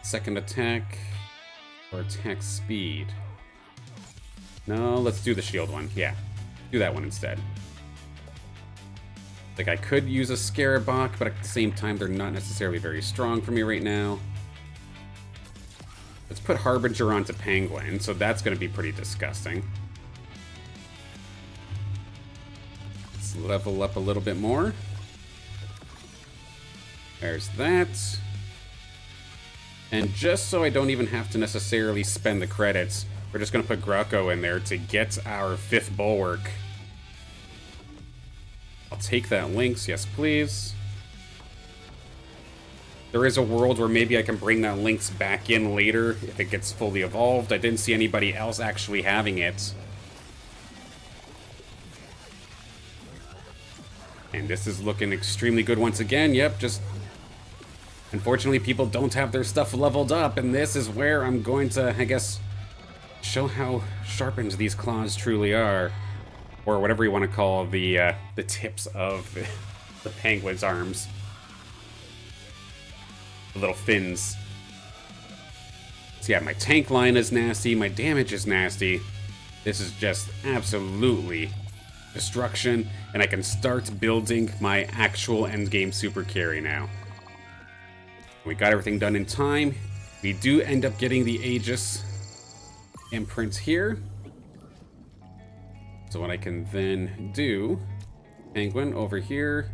Second attack or attack speed. No, let's do the shield one. Yeah, do that one instead. Like, I could use a Scarabok, but at the same time, they're not necessarily very strong for me right now. Let's put Harbinger onto Penguin, so that's going to be pretty disgusting. Let's level up a little bit more. There's that. And just so I don't even have to necessarily spend the credits, we're just going to put Graco in there to get our 5th bulwark. I'll take that Lynx, yes please. There is a world where maybe I can bring that Lynx back in later if it gets fully evolved. I didn't see anybody else actually having it. And this is looking extremely good once again. Yep, just unfortunately people don't have their stuff leveled up, and this is where I'm going to, I guess, show how sharpened these claws truly are. Or whatever you want to call the tips of the penguin's arms. The little fins. So yeah, my tank line is nasty, my damage is nasty. This is just absolutely destruction, and I can start building my actual endgame super carry now. We got everything done in time. We do end up getting the Aegis imprint here. So what I can then do, Penguin over here.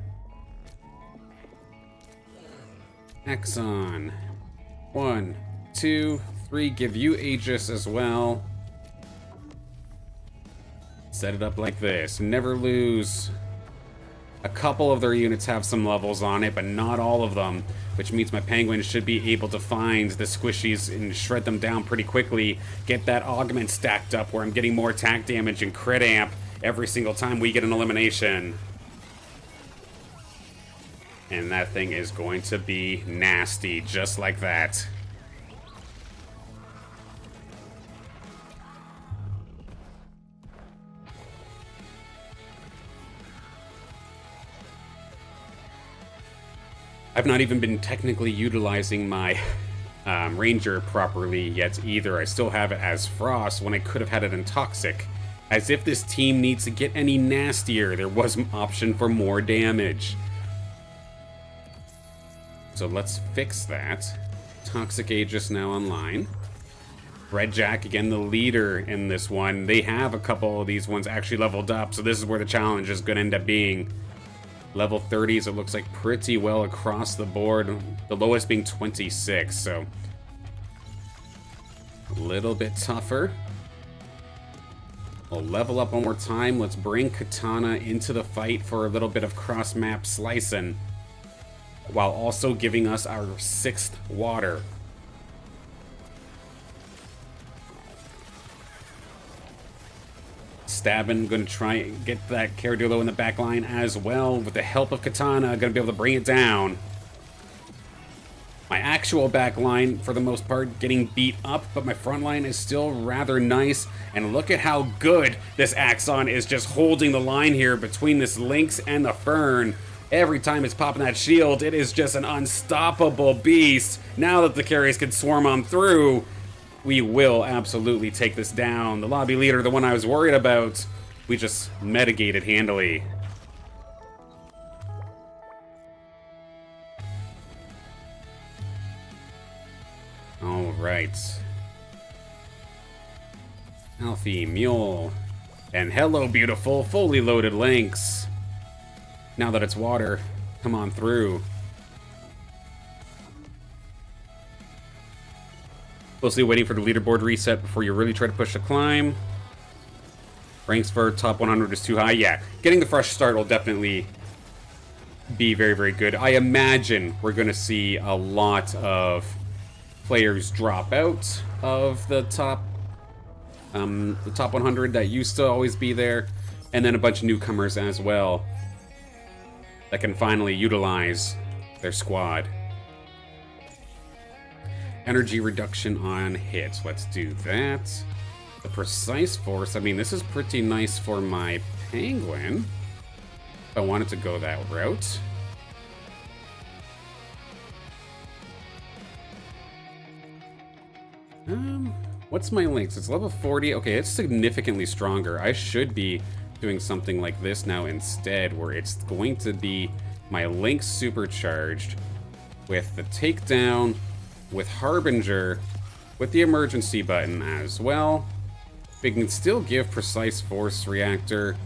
Axon. 1, 2, 3, give you Aegis as well. Set it up like this. Never lose. A couple of their units have some levels on it, but not all of them, which means my Penguin should be able to find the squishies and shred them down pretty quickly. Get that augment stacked up where I'm getting more attack damage and crit amp every single time we get an elimination. And that thing is going to be nasty, just like that. I've not even been technically utilizing my Ranger properly yet either. I still have it as Frost when I could have had it in Toxic. As if this team needs to get any nastier, there was an option for more damage. So let's fix that. Toxic Aegis now online. Red Jack, again, the leader in this one. They have a couple of these ones actually leveled up, so this is where the challenge is going to end up being. Level 30s, it looks like pretty well across the board. The lowest being 26, so a little bit tougher. We'll level up one more time. Let's bring Katana into the fight for a little bit of cross-map slicing, while also giving us our 6th water. Stabbing, gonna try and get that Caradillo in the back line as well. With the help of Katana, gonna be able to bring it down. My actual back line, for the most part, getting beat up, but my front line is still rather nice. And look at how good this Axon is just holding the line here between this Lynx and the Fern. Every time it's popping that shield, it is just an unstoppable beast. Now that the carries can swarm on through, we will absolutely take this down. The lobby leader, the one I was worried about, we just mitigated handily. All right. Alfie, Mule, and hello, beautiful, fully loaded Lynx. Now that it's water, come on through. Closely waiting for the leaderboard reset before you really try to push the climb. Ranks for top 100 is too high. Yeah, getting the fresh start will definitely be very, very good. I imagine we're going to see a lot of players drop out of the top 100 that used to always be there, and then a bunch of newcomers as well that can finally utilize their squad. Energy reduction on hits. Let's do that. The precise force. I mean, this is pretty nice for my penguin, if I wanted to go that route. What's my Lynx? It's level 40. Okay, it's significantly stronger. I should be doing something like this now instead, where it's going to be my Lynx supercharged with the takedown, with Harbinger, with the emergency button as well. We can still give precise force reactor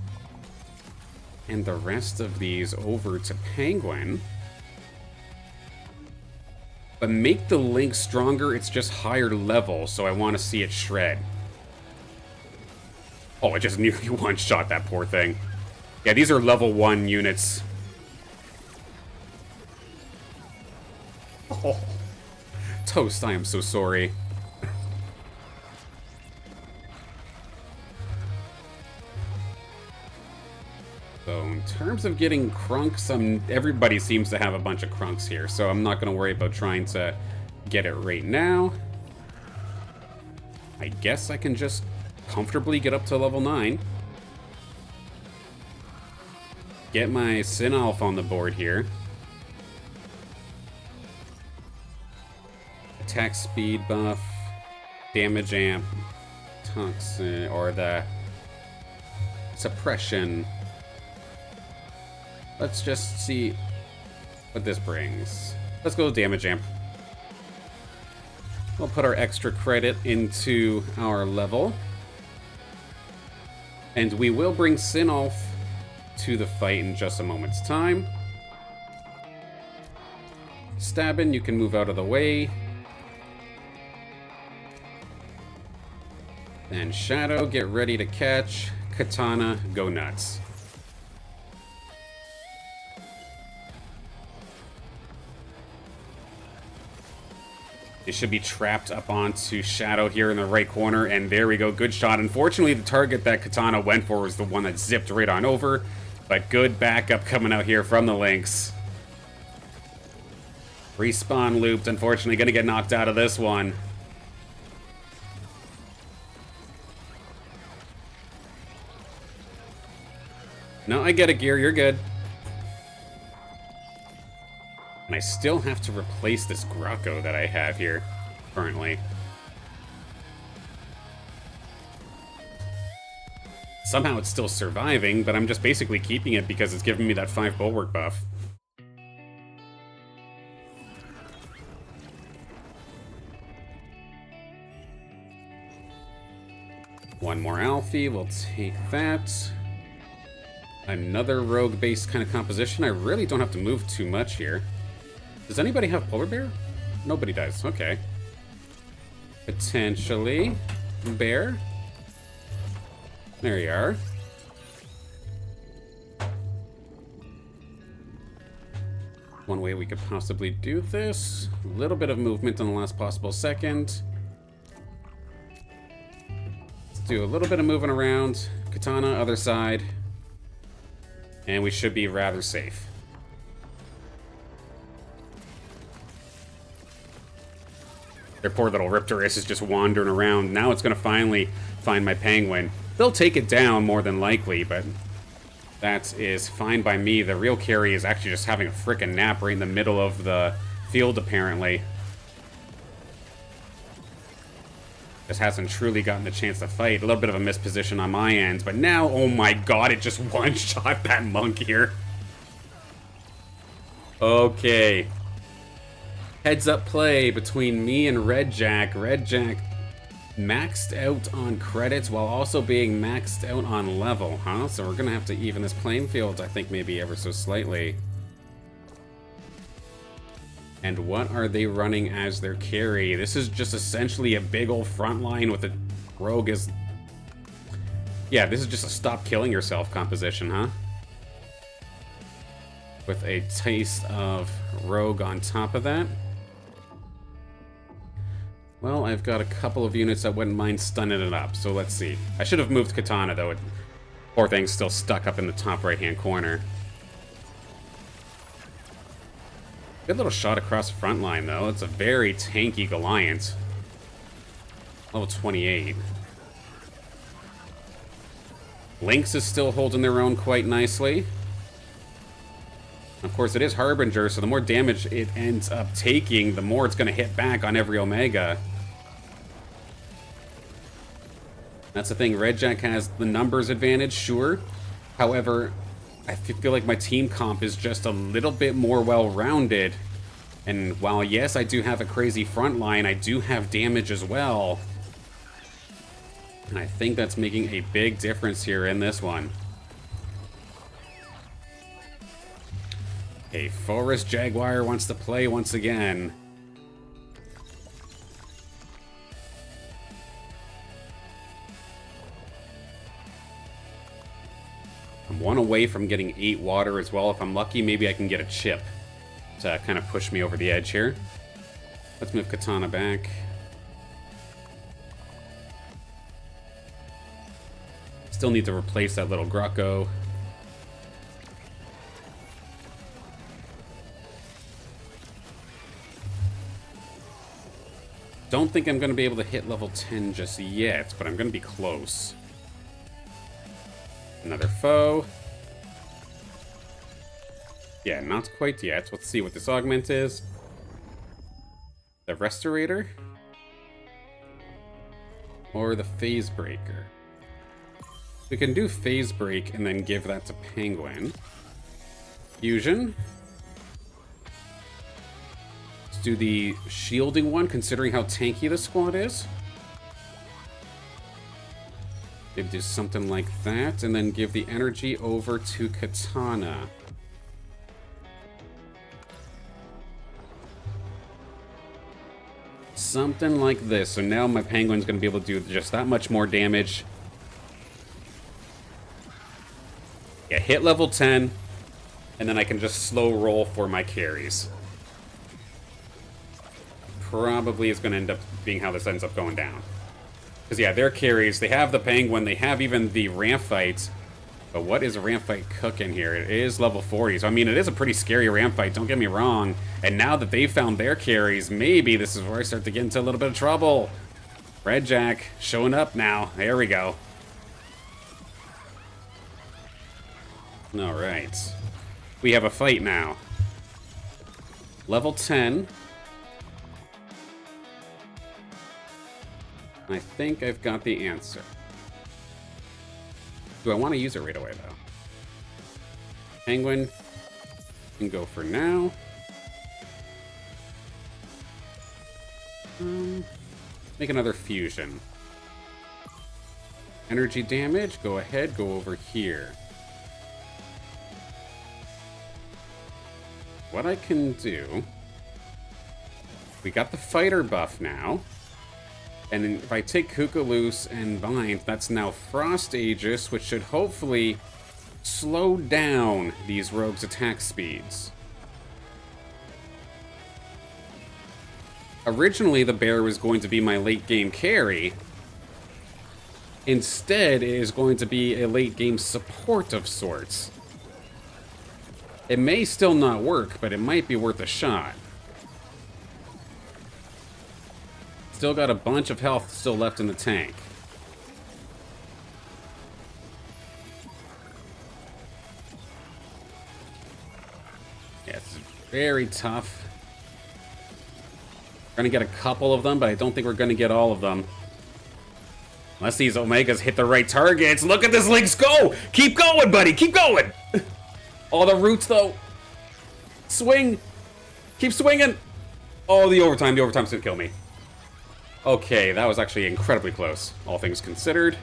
and the rest of these over to Penguin. But make the Lynx stronger, it's just higher level, so I want to see it shred. Oh, it just nearly one-shot that poor thing. Yeah, these are level 1 units. Oh. Toast, I am so sorry. So, in terms of getting crunks, everybody seems to have a bunch of crunks here, so I'm not going to worry about trying to get it right now. I guess I can just comfortably get up to level 9. Get my Synalph on the board here. Attack speed buff, damage amp, toxin, or the suppression. Let's just see what this brings. Let's go with damage amp. We'll put our extra credit into our level. And we will bring Synalph to the fight in just a moment's time. Stabbin', you can move out of the way. And Shadow, get ready to catch. Katana, go nuts. It should be trapped up onto Shadow here in the right corner, and there we go, good shot. Unfortunately, the target that Katana went for was the one that zipped right on over, but good backup coming out here from the Lynx. Respawn looped, unfortunately, gonna get knocked out of this one. No, I get it, Gear, you're good. And I still have to replace this Grocko that I have here, currently. Somehow it's still surviving, but I'm just basically keeping it because it's giving me that 5 bulwark buff. One more Alfie, we'll take that. Another rogue-based kind of composition. I really don't have to move too much here. Does anybody have polar bear? Nobody does, okay. Potentially bear. There you are. One way we could possibly do this. A little bit of movement on the last possible second. Let's do a little bit of moving around. Katana, other side. And we should be rather safe. Their poor little Riptorus is just wandering around. Now it's going to finally find my penguin. They'll take it down more than likely, but that is fine by me. The real carry is actually just having a frickin' nap right in the middle of the field, apparently. Just hasn't truly gotten the chance to fight. A little bit of a misposition on my end, but now, oh my god, it just one-shot that monk here. Okay. Heads up play between me and Red Jack. Red Jack maxed out on credits while also being maxed out on level, huh? So we're gonna have to even this playing field, I think, maybe ever so slightly. And what are they running as their carry? This is just essentially a big old front line with a rogue as... Yeah, this is just a stop killing yourself composition, huh? With a taste of rogue on top of that. Well, I've got a couple of units that wouldn't mind stunning it up, so let's see. I should have moved Katana, though. Poor thing's still stuck up in the top right-hand corner. Good little shot across the front line, though. It's a very tanky Goliath. Level 28. Lynx is still holding their own quite nicely. Of course, it is Harbinger, so the more damage it ends up taking, the more it's going to hit back on every Omega. That's the thing. Red Jack has the numbers advantage, sure. However, I feel like my team comp is just a little bit more well-rounded. And while, yes, I do have a crazy front line, I do have damage as well. And I think that's making a big difference here in this one. A Forest Jaguar wants to play once again. I'm one away from getting 8 water as well. If I'm lucky, maybe I can get a chip to kind of push me over the edge here. Let's move Katana back. Still need to replace that little Grucko. Don't think I'm going to be able to hit level 10 just yet, but I'm going to be close. Another foe. Yeah, not quite yet. Let's see what this augment is. The Restorator? Or the Phase Breaker? We can do Phase Break and then give that to Penguin. Fusion. Let's do the shielding one, considering how tanky the squad is. Maybe do something like that, and then give the energy over to Katana. Something like this. So now my Penguin's going to be able to do just that much more damage. Yeah, hit level 10, and then I can just slow roll for my carries. Probably is going to end up being how this ends up going down. Because, yeah, their carries, they have the Penguin, they have even the Ramphite. But what is a Ramphite cooking here? It is level 40, so I mean, it is a pretty scary Ramphite, don't get me wrong. And now that they've found their carries, maybe this is where I start to get into a little bit of trouble. Red Jack showing up now. There we go. Alright. We have a fight now. Level 10. I think I've got the answer. Do I want to use it right away, though? Penguin can go for now. Make another fusion. Energy damage, go ahead, go over here. What I can do... We got the fighter buff now. And if I take Kukulus and Bind, that's now Frost Aegis, which should hopefully slow down these rogues' attack speeds. Originally, the bear was going to be my late game carry. Instead, it is going to be a late game support of sorts. It may still not work, but it might be worth a shot. Still got a bunch of health still left in the tank. Yeah, it's very tough. We're gonna get a couple of them, but I don't think we're gonna get all of them. Unless these Omegas hit the right targets. Look at this Lynx go! Keep going, buddy! Keep going! All the roots, though. Swing! Keep swinging! Oh, the overtime. The overtime's gonna kill me. Okay, that was actually incredibly close, all things considered.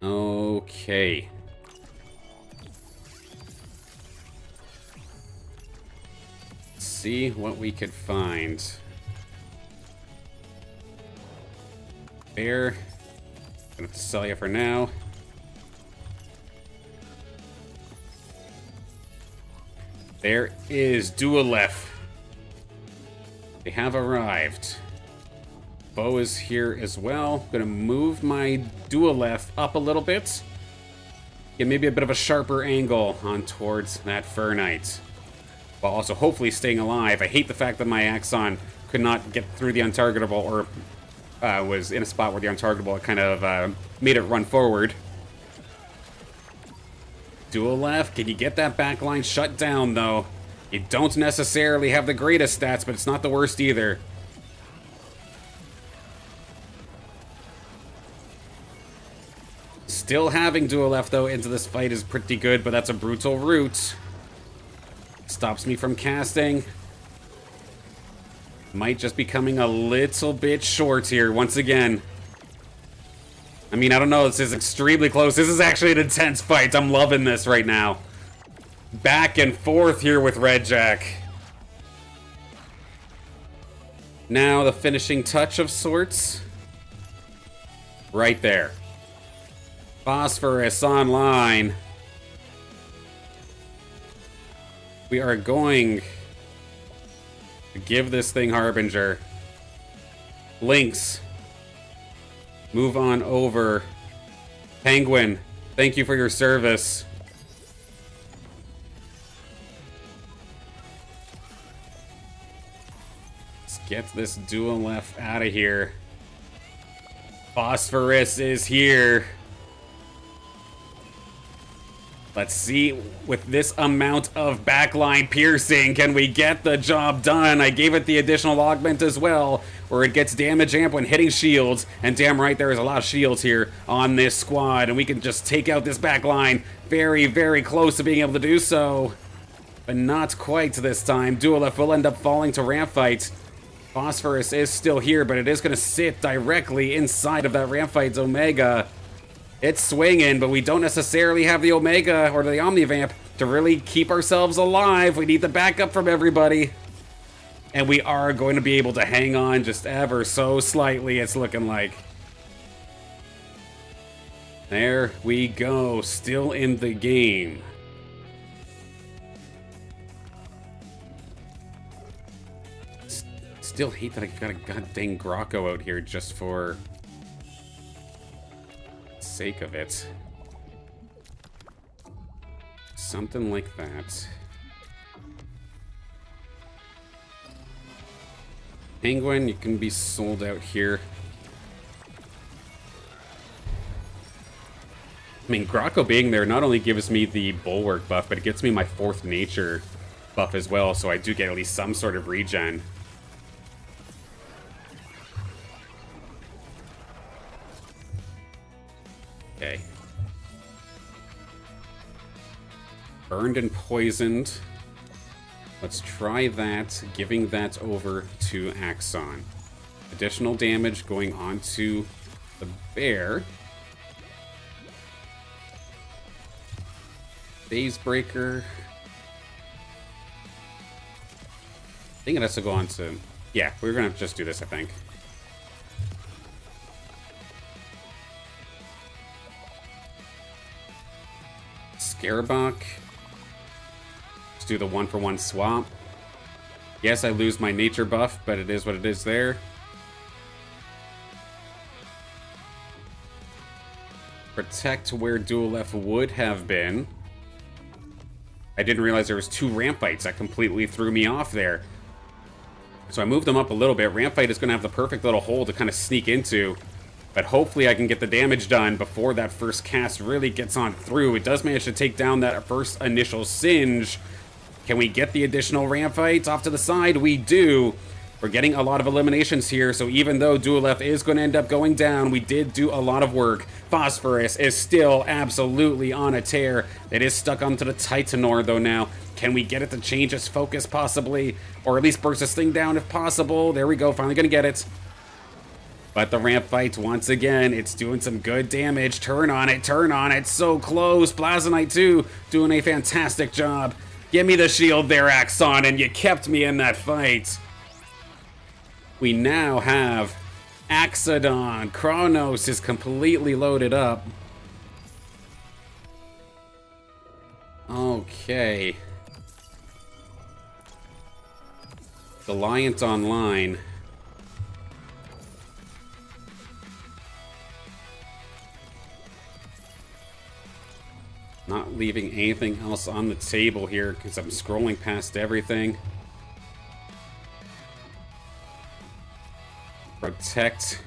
Okay. Let's see what we could find. Bear. Gonna have to sell you for now. There is Dualef. They have arrived. Bo is here as well. Gonna move my Dualef up a little bit. Get maybe a bit of a sharper angle on towards that Fur Knight. While also hopefully staying alive. I hate the fact that my Axon could not get through the untargetable, or was in a spot where the untargetable kind of made it run forward. Dualef, can you get that backline shut down though? You don't necessarily have the greatest stats, but it's not the worst either. Still having Dualef, though, into this fight is pretty good, but that's a brutal route. Stops me from casting. Might just be coming a little bit short here, once again. I mean, I don't know, this is extremely close. This is actually an intense fight. I'm loving this right now. Back and forth here with Red Jack. Now the finishing touch of sorts. Right there. Phosphorus online. We are going to give this thing Harbinger. Lynx. Move on over. Penguin, thank you for your service. Get this Dualef out of here. Phosphorus is here. Let's see, with this amount of backline piercing, can we get the job done? I gave it the additional augment as well, where it gets damage amp when hitting shields. And damn right, there is a lot of shields here on this squad. And we can just take out this backline very, very close to being able to do so. But not quite this time. Dualef will end up falling to ramp fight. Phosphorus is still here, but it is going to sit directly inside of that ramp fight's Omega. It's swinging, but we don't necessarily have the Omega or the Omnivamp to really keep ourselves alive. We need the backup from everybody. And we are going to be able to hang on just ever so slightly, it's looking like. There we go, still in the game. Still hate that I got a goddamn Grocko out here just for sake of it. Something like that. Penguin, you can be sold out here. I mean, Grocko being there not only gives me the Bulwark buff, but it gets me my 4th nature buff as well, so I do get at least some sort of regen. Okay. Burned and poisoned. Let's try that, giving that over to Axon. Additional damage going on to The bear. Phase breaker. I think it has to go on to... Yeah, we're gonna have to just do this, I think. Scarabok. Let's do the 1-for-1 swap. Yes, I lose my nature buff, but it is what it is there. Protect where Dual F would have been. I didn't realize there was 2 ramp fights. That completely threw me off there. So I moved them up a little bit. Ramp fight is going to have the perfect little hole to kind of sneak into. But hopefully I can get the damage done before that first cast really gets on through. It does manage to take down that first initial singe. Can we get the additional ramp fights off to the side? We do. We're getting a lot of eliminations here, so even though Dual F is going to end up going down, we did do a lot of work. Phosphorus is still absolutely on a tear. It is stuck onto the Titanor, though, now. Can we get it to change its focus, possibly? Or at least burst this thing down, if possible. There we go, finally gonna get it. But the ramp fight, once again, it's doing some good damage. Turn on it, so close. Blazonite, too, doing a fantastic job. Give me the shield there, Axon, and you kept me in that fight. We now have Axodon. Kronos is completely loaded up. Okay. Goliath online. Not leaving anything else on the table here because I'm scrolling past everything. Protect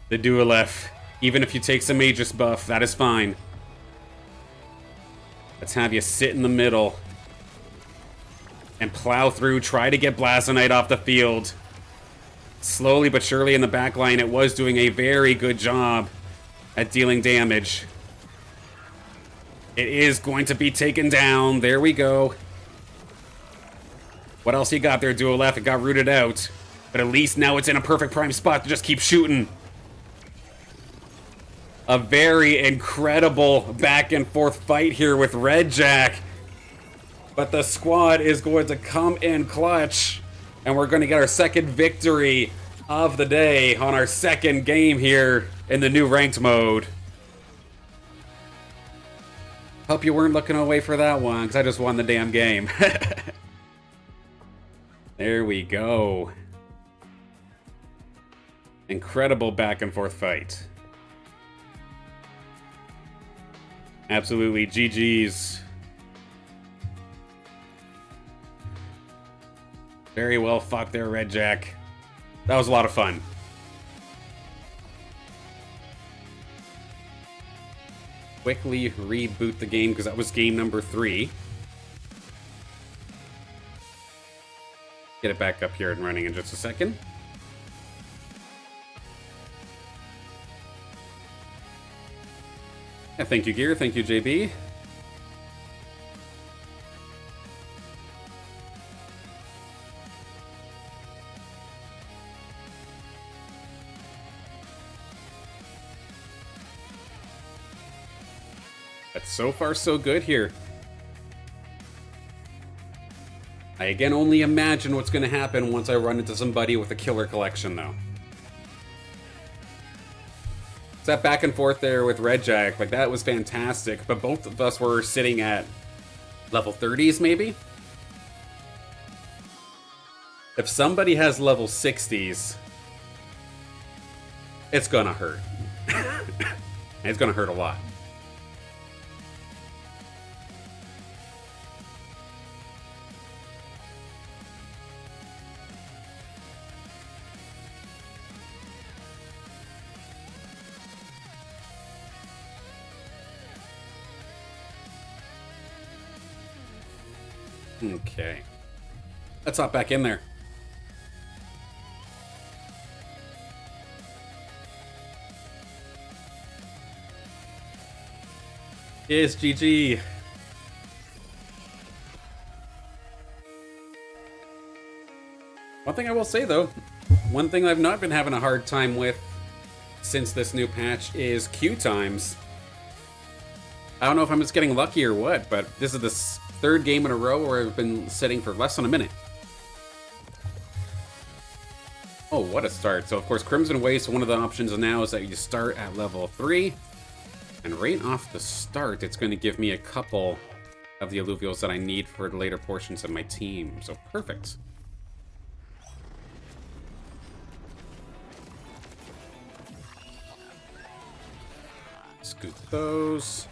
the Dual F. Even if you take some Magus buff, that is fine. Let's have you sit in the middle and plow through, try to get Blazonite off the field. Slowly but surely in the back line, it was doing a very good job at dealing damage. It is going to be taken down. There we go. What else you got there, Dual F? It got rooted out. But at least now it's in a perfect prime spot to just keep shooting. A very incredible back and forth fight here with Red Jack. But the squad is going to come in clutch. And we're going to get our second victory of the day on our second game here in the new ranked mode. Hope you weren't looking away for that one, because I just won the damn game. There we go. Incredible back and forth fight. Absolutely GG's. Very well fought there, Red Jack. That was a lot of fun. Quickly reboot the game because that was game number 3. Get it back up here and running in just a second. Yeah, thank you, Gear. Thank you, JB. But so far, so good here. I again only imagine what's going to happen once I run into somebody with a killer collection, though. It's that back and forth there with Red Jack, like that was fantastic, but both of us were sitting at level 30s, maybe? If somebody has level 60s, it's gonna hurt. It's gonna hurt a lot. Okay. Let's hop back in there. Yes, GG. One thing I will say, though, one thing I've not been having a hard time with since this new patch is queue times. I don't know if I'm just getting lucky or what, but this is the third game in a row where I've been sitting for less than a minute. Oh, what a start. So, of course, Crimson Waste, one of the options now is that you start at level 3. And right off the start, it's going to give me a couple of the alluvials that I need for the later portions of my team. So, perfect. Scoop those.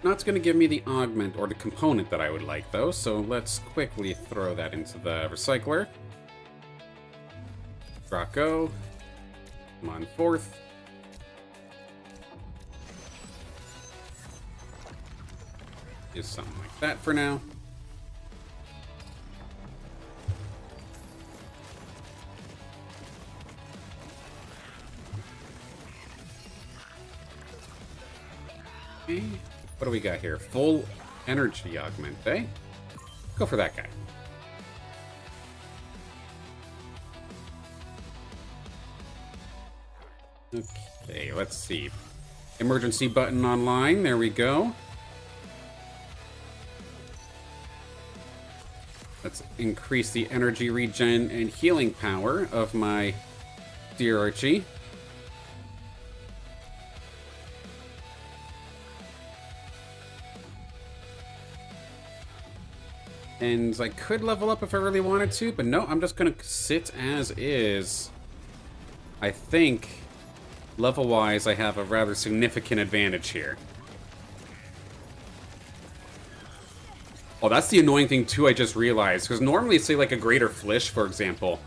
Now it's going to give me the augment, or the component that I would like, though. So, let's quickly throw that into the recycler. Draco. Come on, 4th. Do something like that for now. Okay. What do we got here? Full energy augment, eh? Go for that guy. Okay, let's see. Emergency button online. There we go. Let's increase the energy regen and healing power of my dear Archie. And I could level up if I really wanted to, but no, I'm just going to sit as is. I think, level-wise, I have a rather significant advantage here. Oh, that's the annoying thing, too, I just realized. Because normally, say, like a Greater Flish, for example,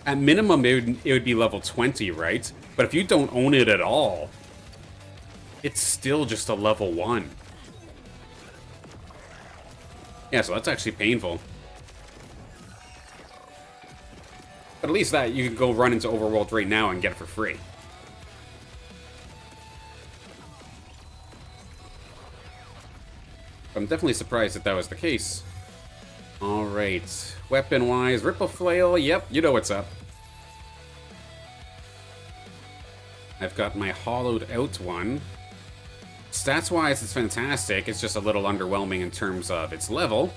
at minimum, it would be level 20, right? But if you don't own it at all, it's still just a level 1. Yeah, so that's actually painful. But at least that, you can go run into Overworld right now and get it for free. I'm definitely surprised that that was the case. Alright. Weapon-wise, Ripple Flail, yep, you know what's up. I've got my hollowed out one. Stats-wise, it's fantastic. It's just a little underwhelming in terms of its level.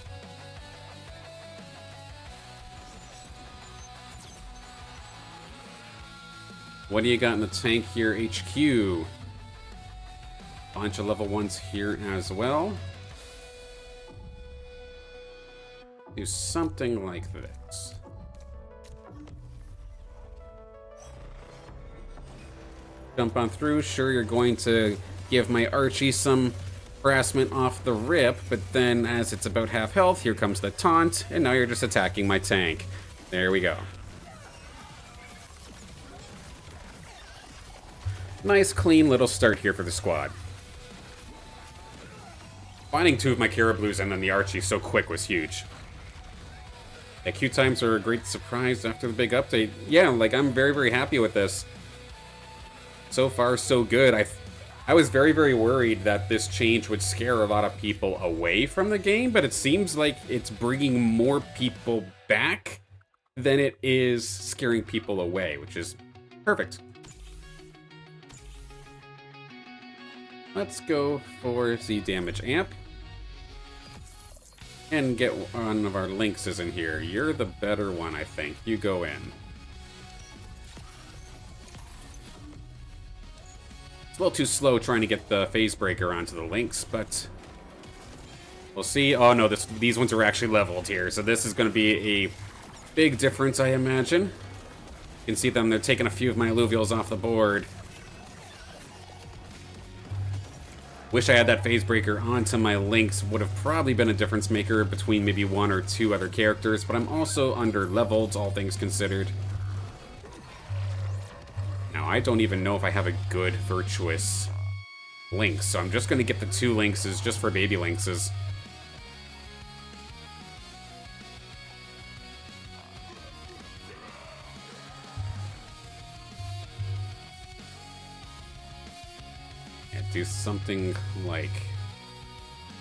What do you got in the tank here, HQ? Bunch of level 1s here as well. Do something like this. Jump on through. Sure, you're going to give my Archie some harassment off the rip, but then as it's about half health, here comes the taunt, and now you're just attacking my tank. There we go. Nice, clean little start here for the squad. Finding 2 of my Caribloos and then the Archie so quick was huge. The queue times are a great surprise after the big update. Yeah, like, I'm very, very happy with this. So far, so good. I was very, very worried that this change would scare a lot of people away from the game, but it seems like it's bringing more people back than it is scaring people away, which is perfect. Let's go for the damage amp. And get one of our Lynxes in here. You're the better one, I think. You go in. It's a little too slow trying to get the phase breaker onto the Lynx, but we'll see. Oh no, these ones are actually leveled here, so this is going to be a big difference, I imagine. You can see them, they're taking a few of my alluvials off the board. Wish I had that phase breaker onto my Lynx. Would have probably been a difference maker between maybe 1 or 2 other characters, but I'm also under leveled, all things considered. Now, I don't even know if I have a good virtuous Lynx, so I'm just going to get the 2 Lynxes just for baby Lynxes. Do something like...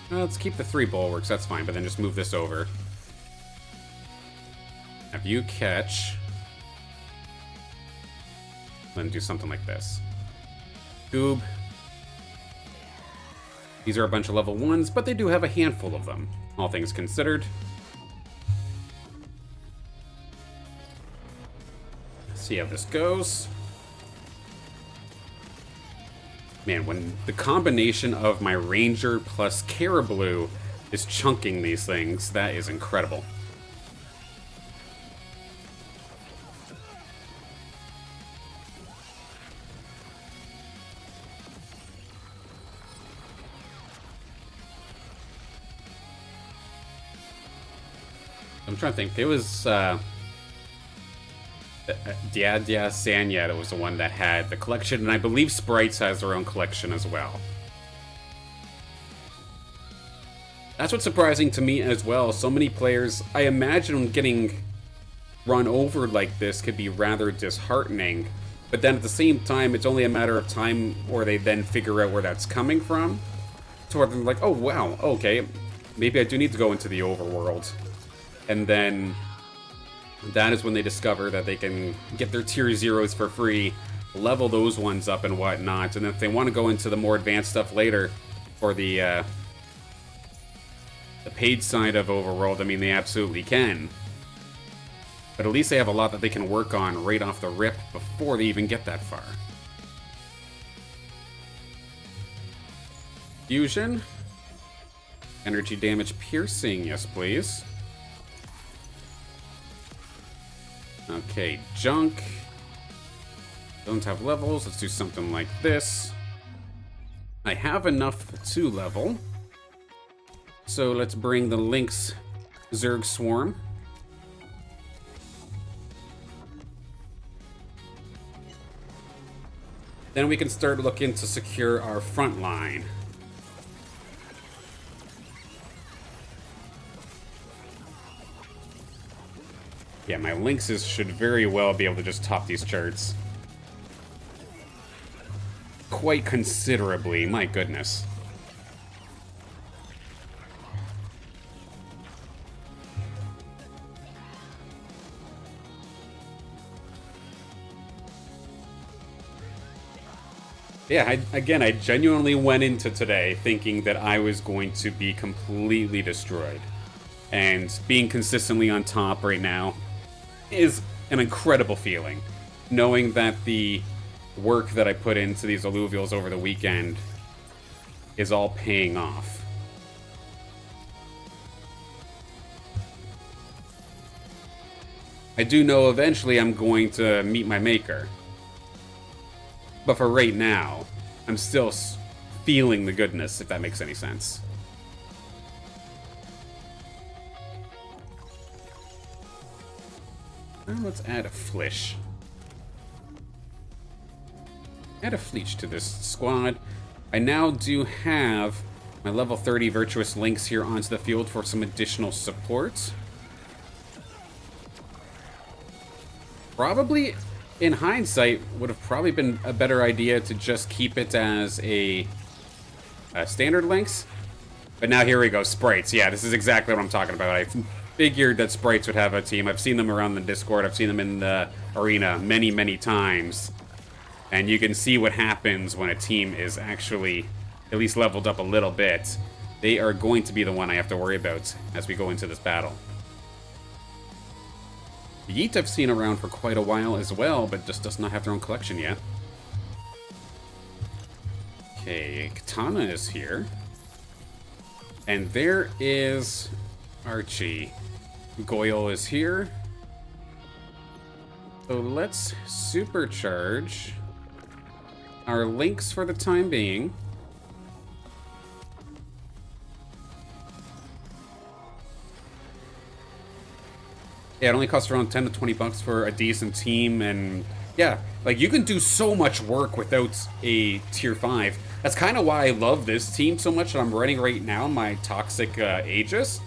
let's keep the 3 bulwarks, that's fine, but then just move this over. Have you catch Then do something like this. Goob. These are a bunch of level 1s, but they do have a handful of them, all things considered. Let's see how this goes. Man, when the combination of my Ranger plus Caribou is chunking these things, that is incredible. I'm trying to think. It was Dia Sanya that was the one that had the collection, and I believe Sprites has their own collection as well. That's what's surprising to me as well. So many players, I imagine getting run over like this could be rather disheartening, but then at the same time, it's only a matter of time where they then figure out where that's coming from. So where they're like, oh wow, okay, maybe I do need to go into the overworld. And then that is when they discover that they can get their tier 0s for free, level those ones up and whatnot, and if they want to go into the more advanced stuff later, for the paid side of Overworld, I mean, they absolutely can. But at least they have a lot that they can work on right off the rip before they even get that far. Fusion. Energy damage piercing, yes please. Okay, junk. Don't have levels. Let's do something like this. I have enough to level. So let's bring the Lynx Zerg Swarm. Then we can start looking to secure our front line. Yeah, my Lynxes should very well be able to just top these charts. Quite considerably, my goodness. Yeah, I genuinely went into today thinking that I was going to be completely destroyed. And being consistently on top right now is an incredible feeling. Knowing that the work that I put into these alluvials over the weekend is all paying off. I do know eventually I'm going to meet my maker. But for right now, I'm still feeling the goodness, if that makes any sense. Now let's add a Flish. Add a Fleech to this squad. I now do have my level 30 Virtuous Lynx here onto the field for some additional support. Probably, in hindsight, would have probably been a better idea to just keep it as a standard Lynx. But now here we go, Sprites. Yeah, this is exactly what I'm talking about. I figured that Sprites would have a team. I've seen them around the Discord. I've seen them in the arena many, many times. And you can see what happens when a team is actually at least leveled up a little bit. They are going to be the one I have to worry about as we go into this battle. Yeet I've seen around for quite a while as well, but just does not have their own collection yet. Okay, Katana is here. And there is Archie. Goyle is here. So let's supercharge our Lynx for the time being. Yeah, it only costs around 10 to 20 bucks for a decent team, and yeah, like you can do so much work without a tier 5. That's kind of why I love this team so much that I'm running right now, my Toxic Aegis.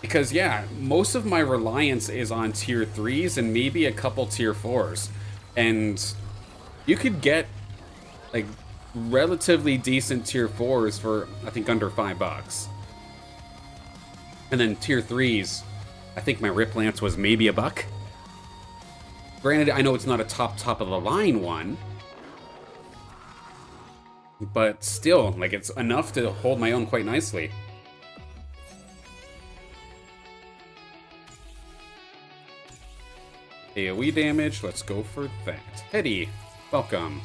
Because yeah, most of my reliance is on tier 3s and maybe a couple tier 4s. And you could get like relatively decent tier 4s for I think under $5. And then tier 3s, I think my Rip Lance was maybe $1. Granted, I know it's not a top of the line one, but still, like, it's enough to hold my own quite nicely. AoE damage, let's go for that. Hetty, welcome.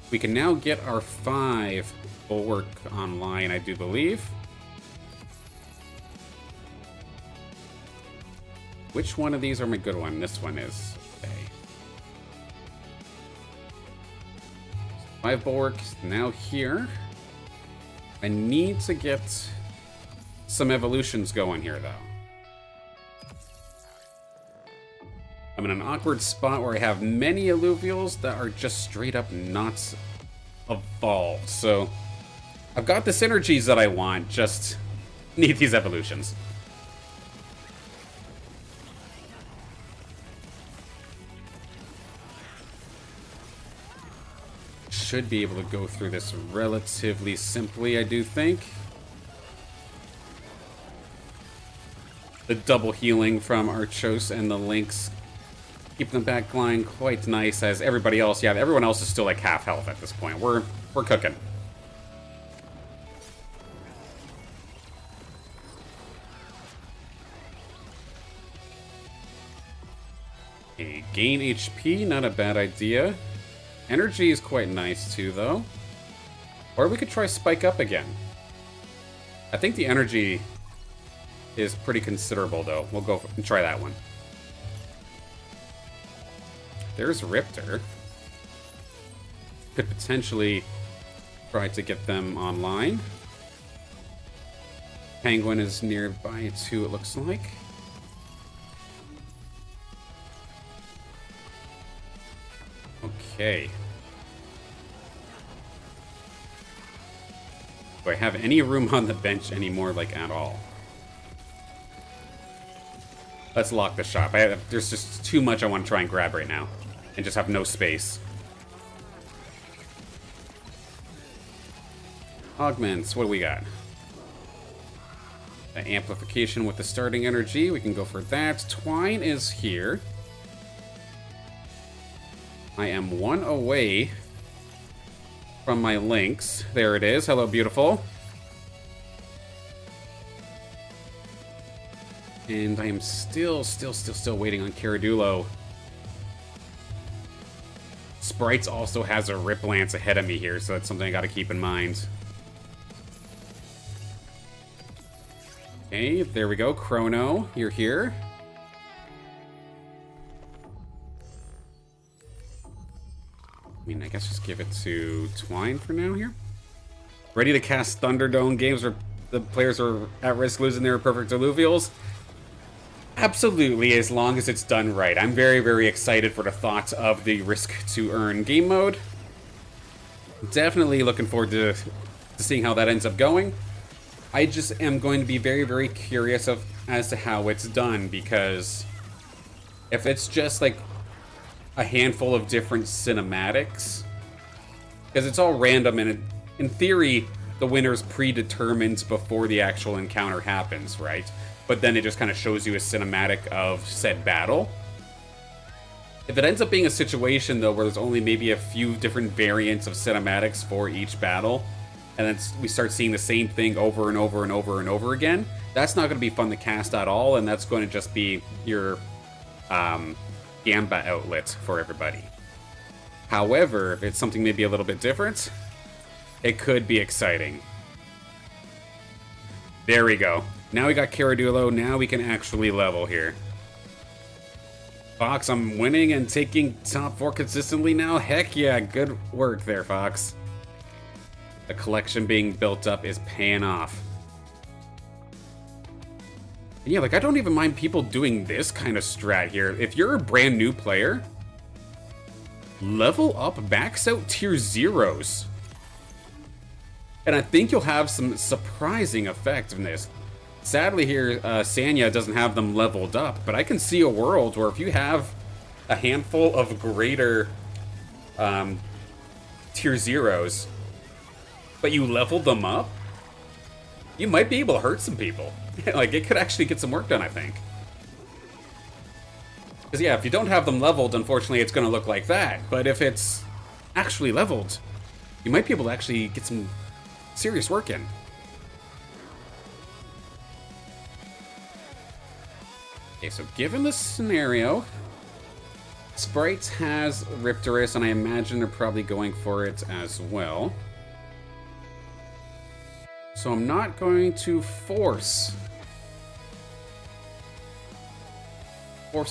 We can now get our 5 bulwark online, I do believe. Which one of these are my good one? This one is. Okay. 5 bulwarks now here. I need to get some evolutions going here, though. I'm in an awkward spot where I have many alluvials that are just straight up not evolved. So I've got the synergies that I want, just need these evolutions. Should be able to go through this relatively simply, I do think. The double healing from Archos and the Lynx keep them back line quite nice, as everybody else, yeah, everyone else is still like half health at this point. We're cooking. Okay, gain HP, not a bad idea. Energy is quite nice too, though. Or we could try Spike Up again. I think the energy is pretty considerable, though. We'll go and try that one. There's Riptor. Could potentially try to get them online. Penguin is nearby too, it looks like. Okay. Do I have any room on the bench anymore, like, at all? Let's lock the shop. There's just too much I want to try and grab right now. And just have no space. Augments, what do we got? The amplification with the starting energy, we can go for that. Twine is here. I am 1 away from my Lynx. There it is. Hello, beautiful. And I am still waiting on Caradulo. Sprites also has a Rip Lance ahead of me here, so that's something I gotta keep in mind. Okay, there we go. Chrono, you're here. I mean, I guess just give it to Twine for now here. Ready to cast Thunderdome games where the players are at risk losing their perfect alluvials? Absolutely, as long as it's done right. I'm very, very excited for the thought of the risk to earn game mode. Definitely looking forward to seeing how that ends up going. I just am going to be very, very curious as to how it's done, because if it's just like a handful of different cinematics, because it's all random and in theory the winner's predetermined before the actual encounter happens, right? But then it just kind of shows you a cinematic of said battle. If it ends up being a situation, though, where there's only maybe a few different variants of cinematics for each battle, and then we start seeing the same thing over and over and over and over again, that's not going to be fun to cast at all, and that's going to just be your Gamba outlet for everybody. However, if it's something maybe a little bit different, it could be exciting. There we go. Now we got Caradulo, now we can actually level here. Fox, I'm winning and taking top 4 consistently now? Heck yeah, good work there, Fox. The collection being built up is paying off. And yeah, like, I don't even mind people doing this kind of strat here. If you're a brand new player, level up, max out tier 0s. And I think you'll have some surprising effectiveness. Sadly here, Sanya doesn't have them leveled up, but I can see a world where if you have a handful of greater tier 0s, but you leveled them up, you might be able to hurt some people. Like, it could actually get some work done, I think. Because yeah, if you don't have them leveled, unfortunately it's going to look like that. But if it's actually leveled, you might be able to actually get some serious work in. Okay, so given this scenario, Sprites has Riptorus, and I imagine they're probably going for it as well. So I'm not going to force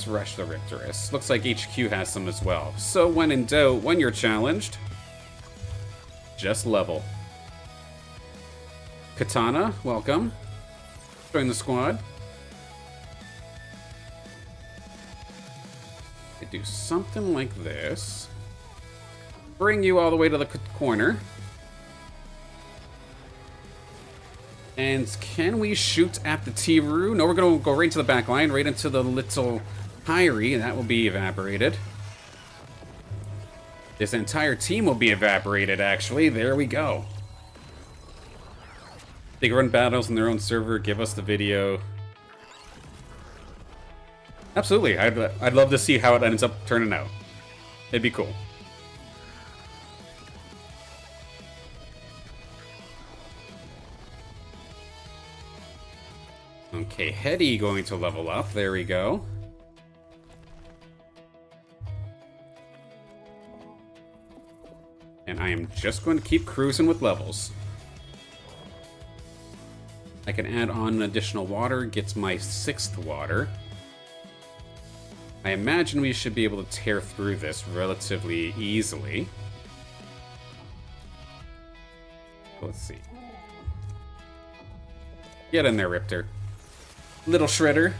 rush the Riptorus. Looks like HQ has some as well. So when in doubt, when you're challenged, just level. Katana, welcome. Join the squad. I do something like this. Bring you all the way to the corner. And can we shoot at the Tiru? No, we're going to go right to the back line, right into the little Hyrie, and that will be evaporated. This entire team will be evaporated, actually. There we go. They can run battles on their own server, give us the video. Absolutely, I'd love to see how it ends up turning out. It'd be cool. Okay, Hetty going to level up. There we go. And I am just going to keep cruising with levels. I can add on additional water, gets my 6th water. I imagine we should be able to tear through this relatively easily. Let's see. Get in there, Riptor. Little Shredder.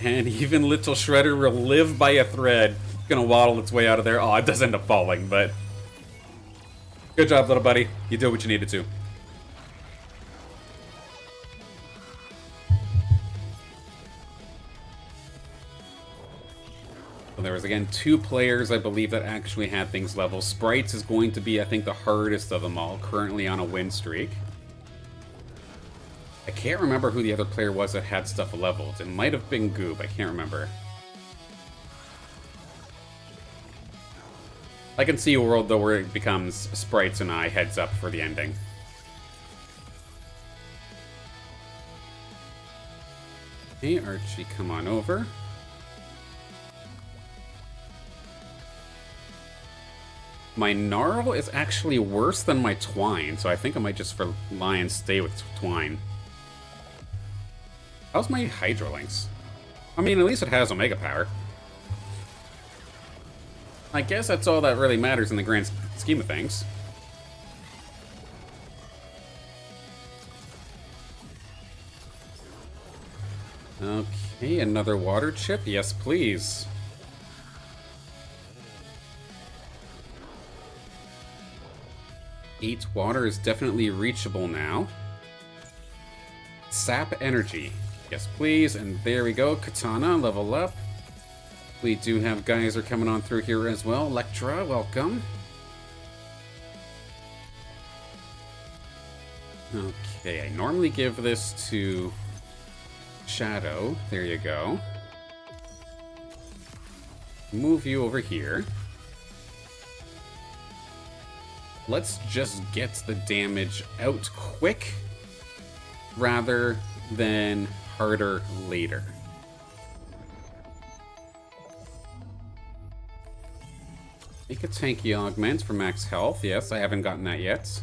And even little Shredder will live by a thread. Gonna waddle its way out of there. Oh, it does end up falling, but... Good job, little buddy. You did what you needed to. So there was, again, 2 players, I believe, that actually had things level. Sprites is going to be, I think, the hardest of them all, currently on a win streak. I can't remember who the other player was that had stuff leveled. It might have been Goob, I can't remember. I can see a world, though, where it becomes Sprites and I heads up for the ending. Hey, Archie, come on over. My Gnarl is actually worse than my Twine, so I think I might just rely and stay with Twine. How's my Hydrolinks? I mean, at least it has Omega Power. I guess that's all that really matters in the grand scheme of things. Okay, another water chip. Yes, please. Eight water is definitely reachable now. Sap energy. Yes, please. And there we go. Katana, level up. We do have Geyser coming on through here as well. Electra, welcome. Okay, I normally give this to Shadow. There you go. Move you over here. Let's just get the damage out quick rather than harder later. Make a tanky augment for max health. Yes, I haven't gotten that yet.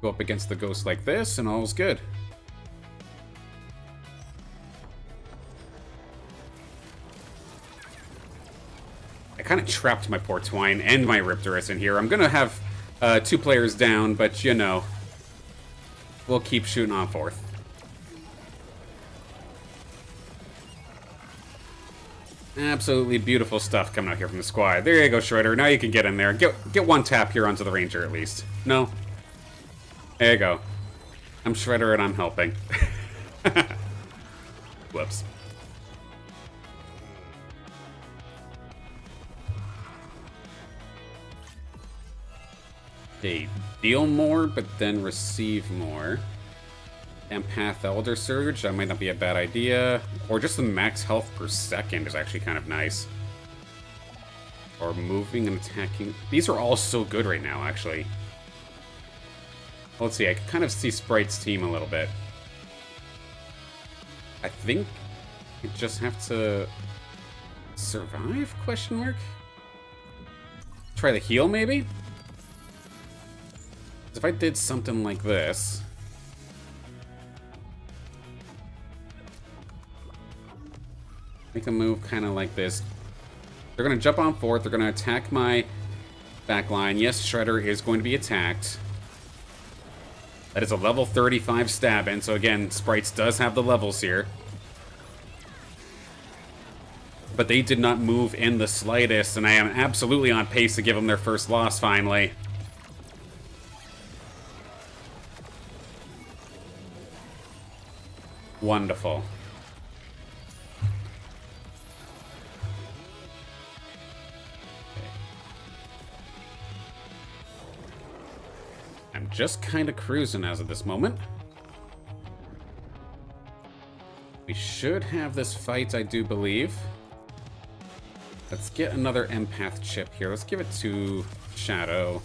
Go up against the ghost like this and all's good. I kind of trapped my poor Twine and my Riptorus in here. I'm going to have 2 players down, but you know, we'll keep shooting on forth. Absolutely beautiful stuff coming out here from the squad. There you go, Shredder. Now you can get in there. Get 1 tap here onto the Ranger at least. No? There you go. I'm Shredder and I'm helping. Whoops. Okay, deal more, but then receive more. Empath Elder Surge, that might not be a bad idea. Or just the max health per second is actually kind of nice. Or moving and attacking. These are all so good right now, actually. Let's see, I can kind of see Sprite's team a little bit. I think I just have to survive, question mark? Try the heal, maybe? If I did something like this... Make a move kind of like this. They're going to jump on forth. They're going to attack my back line. Yes, Shredder is going to be attacked. That is a level 35 stab in. So again, Sprites does have the levels here. But they did not move in the slightest. And I am absolutely on pace to give them their first loss finally. Wonderful. I'm just kind of cruising as of this moment. We should have this fight, I do believe. Let's get another empath chip here. Let's give it to Shadow.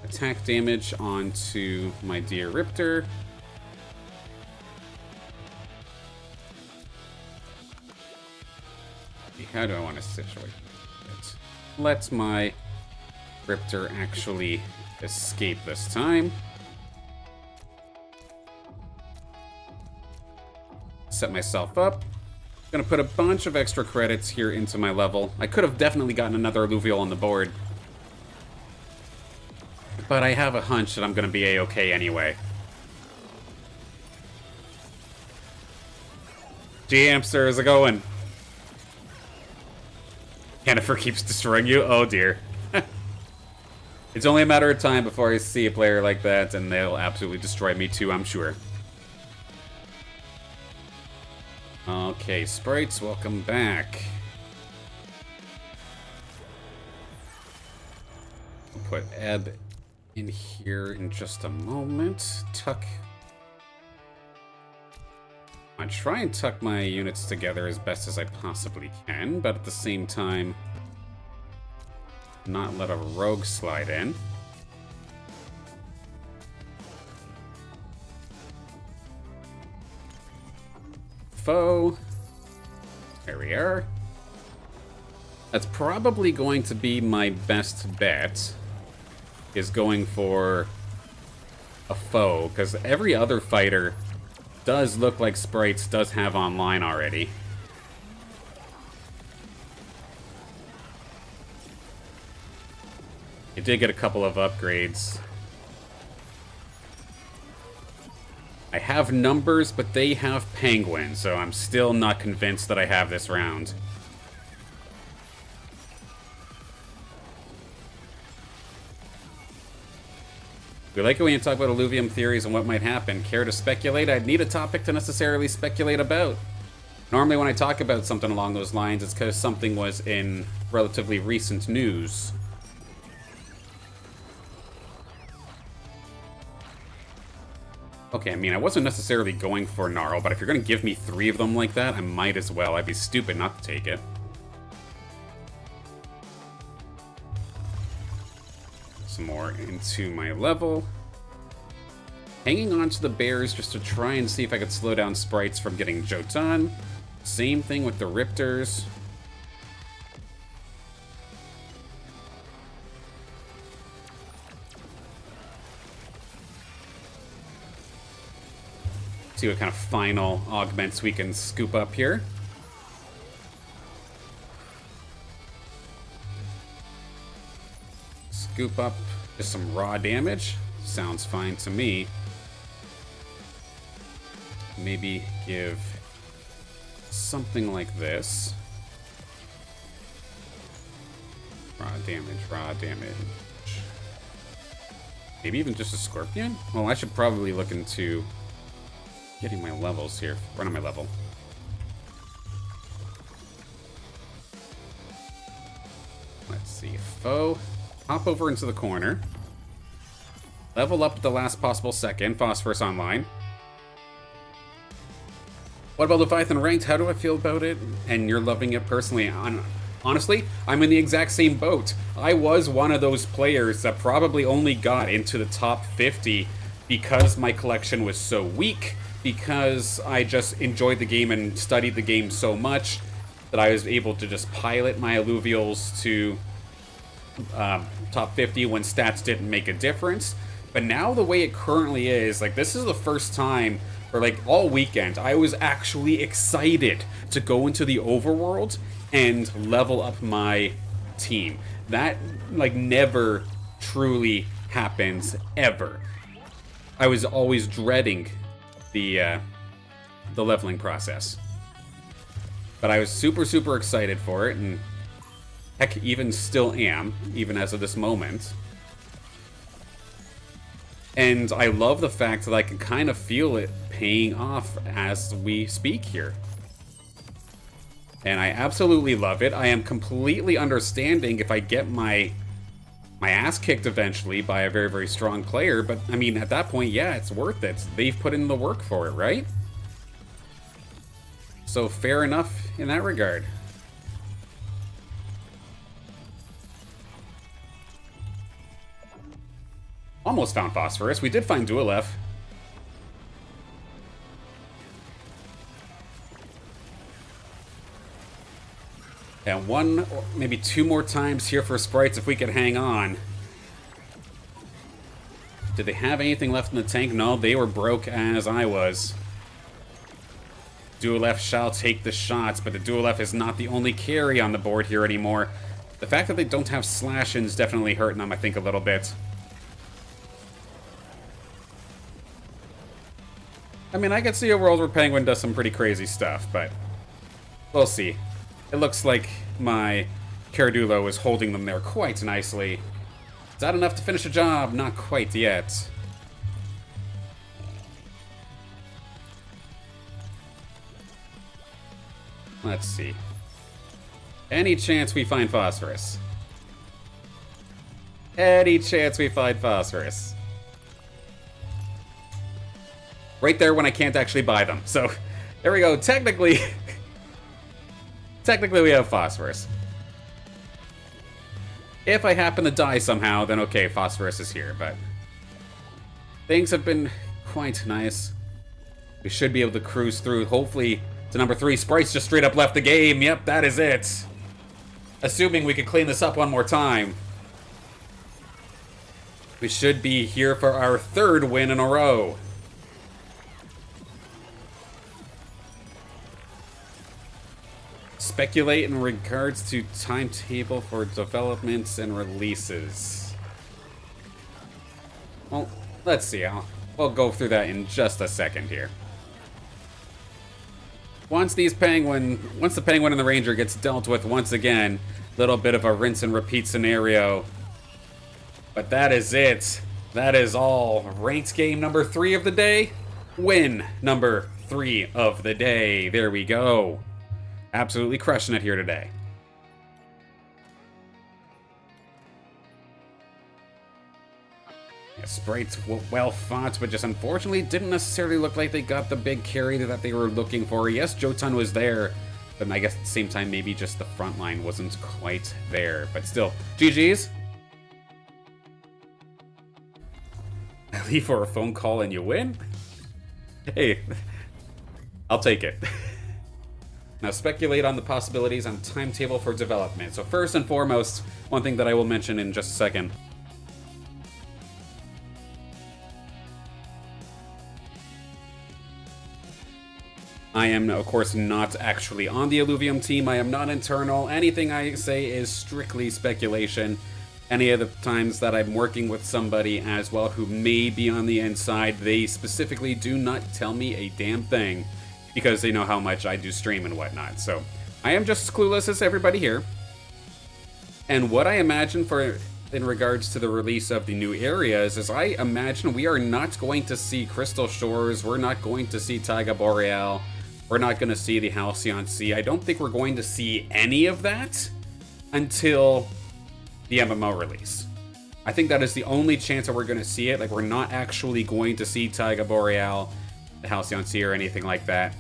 Attack damage onto my dear Riptor. How do I want to situate it? Let my Riptor actually escape this time. Set myself up. Gonna put a bunch of extra credits here into my level. I could have definitely gotten another Alluvial on the board. But I have a hunch that I'm gonna be A-okay anyway. G-Hamster, how's it going? Jennifer keeps destroying you? Oh dear. It's only a matter of time before I see a player like that, and they'll absolutely destroy me too, I'm sure. Okay, Sprites, welcome back. I'll put Ebb in here in just a moment. Tuck. I try and tuck my units together as best as I possibly can, but at the same time, not let a rogue slide in. Foe. There we are. That's probably going to be my best bet, is going for a foe, because every other fighter does look like Sprites does have online already. It did get a couple of upgrades. I have numbers, but they have Penguin, so I'm still not convinced that I have this round. We like it when you talk about Illuvium theories and what might happen. Care to speculate? I'd need a topic to necessarily speculate about. Normally when I talk about something along those lines, it's because something was in relatively recent news. Okay, I mean, I wasn't necessarily going for Gnarl, but if you're going to give me 3 of them like that, I might as well. I'd be stupid not to take it. Some more into my level. Hanging on to the bears just to try and see if I could slow down Sprites from getting Jotun. Same thing with the Riptors. See what kind of final augments we can scoop up here. Scoop up just some raw damage. Sounds fine to me. Maybe give something like this. Raw damage, raw damage. Maybe even just a Scorpion? Well, I should probably look into getting my levels here. Run on my level. Let's see. Foe. Hop over into the corner. Level up at the last possible second. Phosphorus online. What about Leviathan ranked? How do I feel about it? And you're loving it personally. Honestly, I'm in the exact same boat. I was one of those players that probably only got into the top 50 because my collection was so weak, because I just enjoyed the game and studied the game so much that I was able to just pilot my alluvials to top 50 when stats didn't make a difference. But now the way it currently is, like, this is the first time, or like all weekend, I was actually excited to go into the overworld and level up my team. That, like, never truly happens, ever. I was always dreading the leveling process. But I was super excited for it, and heck, even still am, even as of this moment. And I love the fact that I can kind of feel it paying off as we speak here. And I absolutely love it. I am completely understanding if I get my ass kicked eventually by a very strong player, but I mean, at that point, yeah, it's worth it. They've put in the work for it, right? So fair enough in that regard. Almost found phosphorus. We did find Dualef. And one, or maybe two more times here for sprites if we could hang on. Did they have anything left in the tank? No, they were broke as I was. Dualef shall take the shots, but the Dualef is not the only carry on the board here anymore. The fact that they don't have slash-ins definitely hurting them, I think, a little bit. I mean, I could see a world where Penguin does some pretty crazy stuff, but we'll see. It looks like my Caradulo is holding them there quite nicely. Is that enough to finish the job? Not quite yet. Let's see. Any chance we find phosphorus? Any chance we find phosphorus? Right there when I can't actually buy them. So, there we go. Technically, technically we have phosphorus. If I happen to die somehow, then okay, phosphorus is here, but things have been quite nice. We should be able to cruise through, hopefully, to number 3. Sprites just straight up left the game. Yep, that is it. Assuming we could clean this up one more time. We should be here for our 3rd win in a row. Speculate in regards to timetable for developments and releases. Well, let's see. We'll go through that in just a second here. Once the Penguin and the Ranger gets dealt with once again, little bit of a rinse and repeat scenario. But that is it. That is all. Ranked game number 3 of the day. Win number 3 of the day. There we go. Absolutely crushing it here today. Yeah, sprites well fought, but just unfortunately didn't necessarily look like they got the big carry that they were looking for. Yes, Jotun was there, but I guess at the same time, maybe just the front line wasn't quite there. But still, GG's. I leave for a phone call and you win? Hey, I'll take it. Now speculate on the possibilities on timetable for development. So first and foremost, one thing that I will mention in just a second. I am, of course, not actually on the Illuvium team. I am not internal. Anything I say is strictly speculation. Any of the times that I'm working with somebody as well who may be on the inside, they specifically do not tell me a damn thing, because they know how much I do stream and whatnot. So I am just as clueless as everybody here. And what I imagine in regards to the release of the new areas is I imagine we are not going to see Crystal Shores, we're not going to see Taiga Boreal, we're not going to see the Halcyon Sea. I don't think we're going to see any of that until the MMO release. I think that is the only chance that we're going to see it. Like, we're not actually going to see Taiga Boreal, the Halcyon Sea, or anything like that.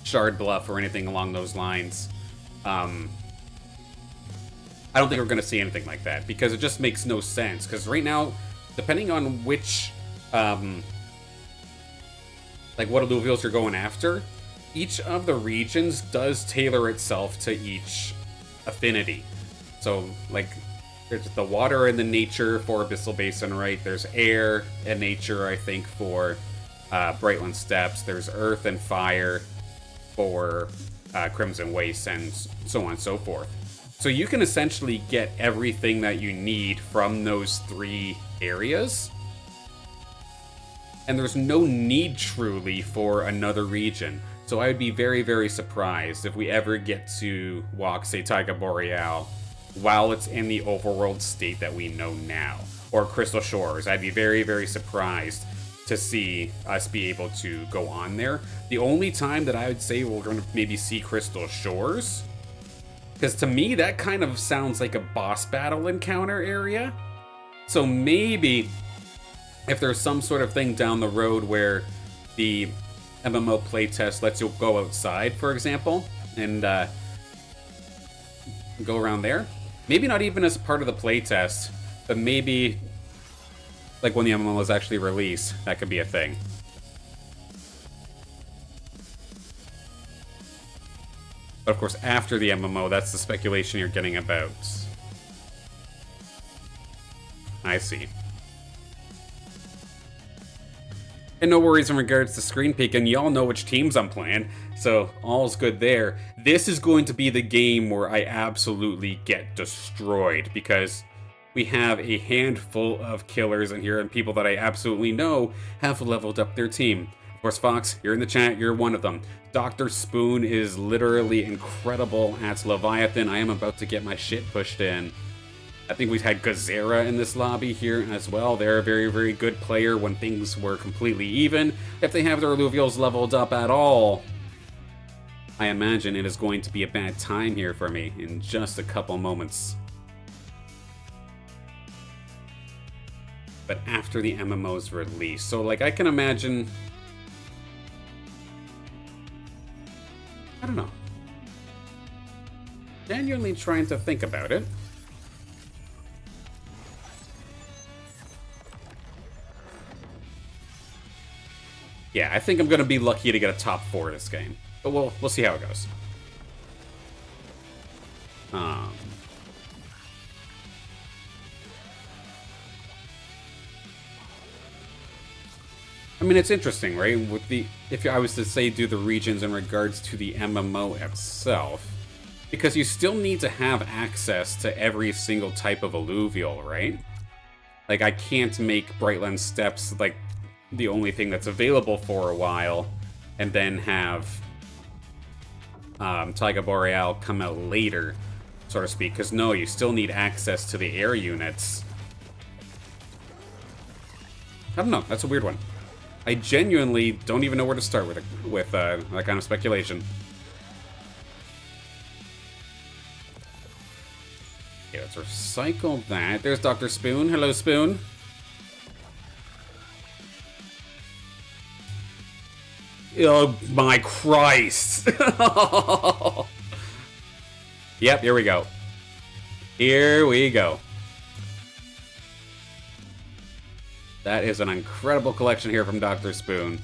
Shard Bluff, or anything along those lines. I don't think we're going to see anything like that, because it just makes no sense. Because right now, depending on which, like, what alluvials you're going after, each of the regions does tailor itself to each affinity. So, like, there's the water and the nature for Abyssal Basin, right? There's air and nature, I think, for Brightland Steppes. There's earth and fire for Crimson Waste, and so on and so forth. So you can essentially get everything that you need from those 3 areas. And there's no need truly for another region. So I would be very, very surprised if we ever get to walk, say, Taiga Boreal while it's in the overworld state that we know now. Or Crystal Shores. I'd be very, very surprised to see us be able to go on there. The only time that I would say we're going to maybe see Crystal Shores, because to me that kind of sounds like a boss battle encounter area. So maybe if there's some sort of thing down the road where the MMO playtest lets you go outside, for example, and go around there. Maybe not even as part of the playtest, but maybe like when the MMO is actually released, that could be a thing. But of course, after the MMO, that's the speculation you're getting about. I see. And no worries in regards to screen peeking. Y'all know which teams I'm playing, so all's good there. This is going to be the game where I absolutely get destroyed, because we have a handful of killers in here, and people that I absolutely know have leveled up their team. Of course, Fox, you're in the chat, you're one of them. Dr. Spoon is literally incredible at Leviathan. I am about to get my shit pushed in. I think we've had Gazera in this lobby here as well. They're a very, very good player when things were completely even. If they have their alluvials leveled up at all, I imagine it is going to be a bad time here for me in just a couple moments. But after the MMO's release. So, like, I can imagine... I don't know. Genuinely trying to think about it. Yeah, I think I'm going to be lucky to get a top 4 this game. But we'll see how it goes. I mean, it's interesting, right? With the, if I was to say do the regions in regards to the MMO itself, because you still need to have access to every single type of alluvial, right? Like, I can't make Brightland Steppes like the only thing that's available for a while, and then have Taiga Boreal come out later, so to speak. Because no, you still need access to the air units. I don't know. That's a weird one. I genuinely don't even know where to start with that kind of speculation. Okay, let's recycle that. There's Dr. Spoon. Hello, Spoon. Oh my Christ. Yep, here we go. Here we go. That is an incredible collection here from Dr. Spoon.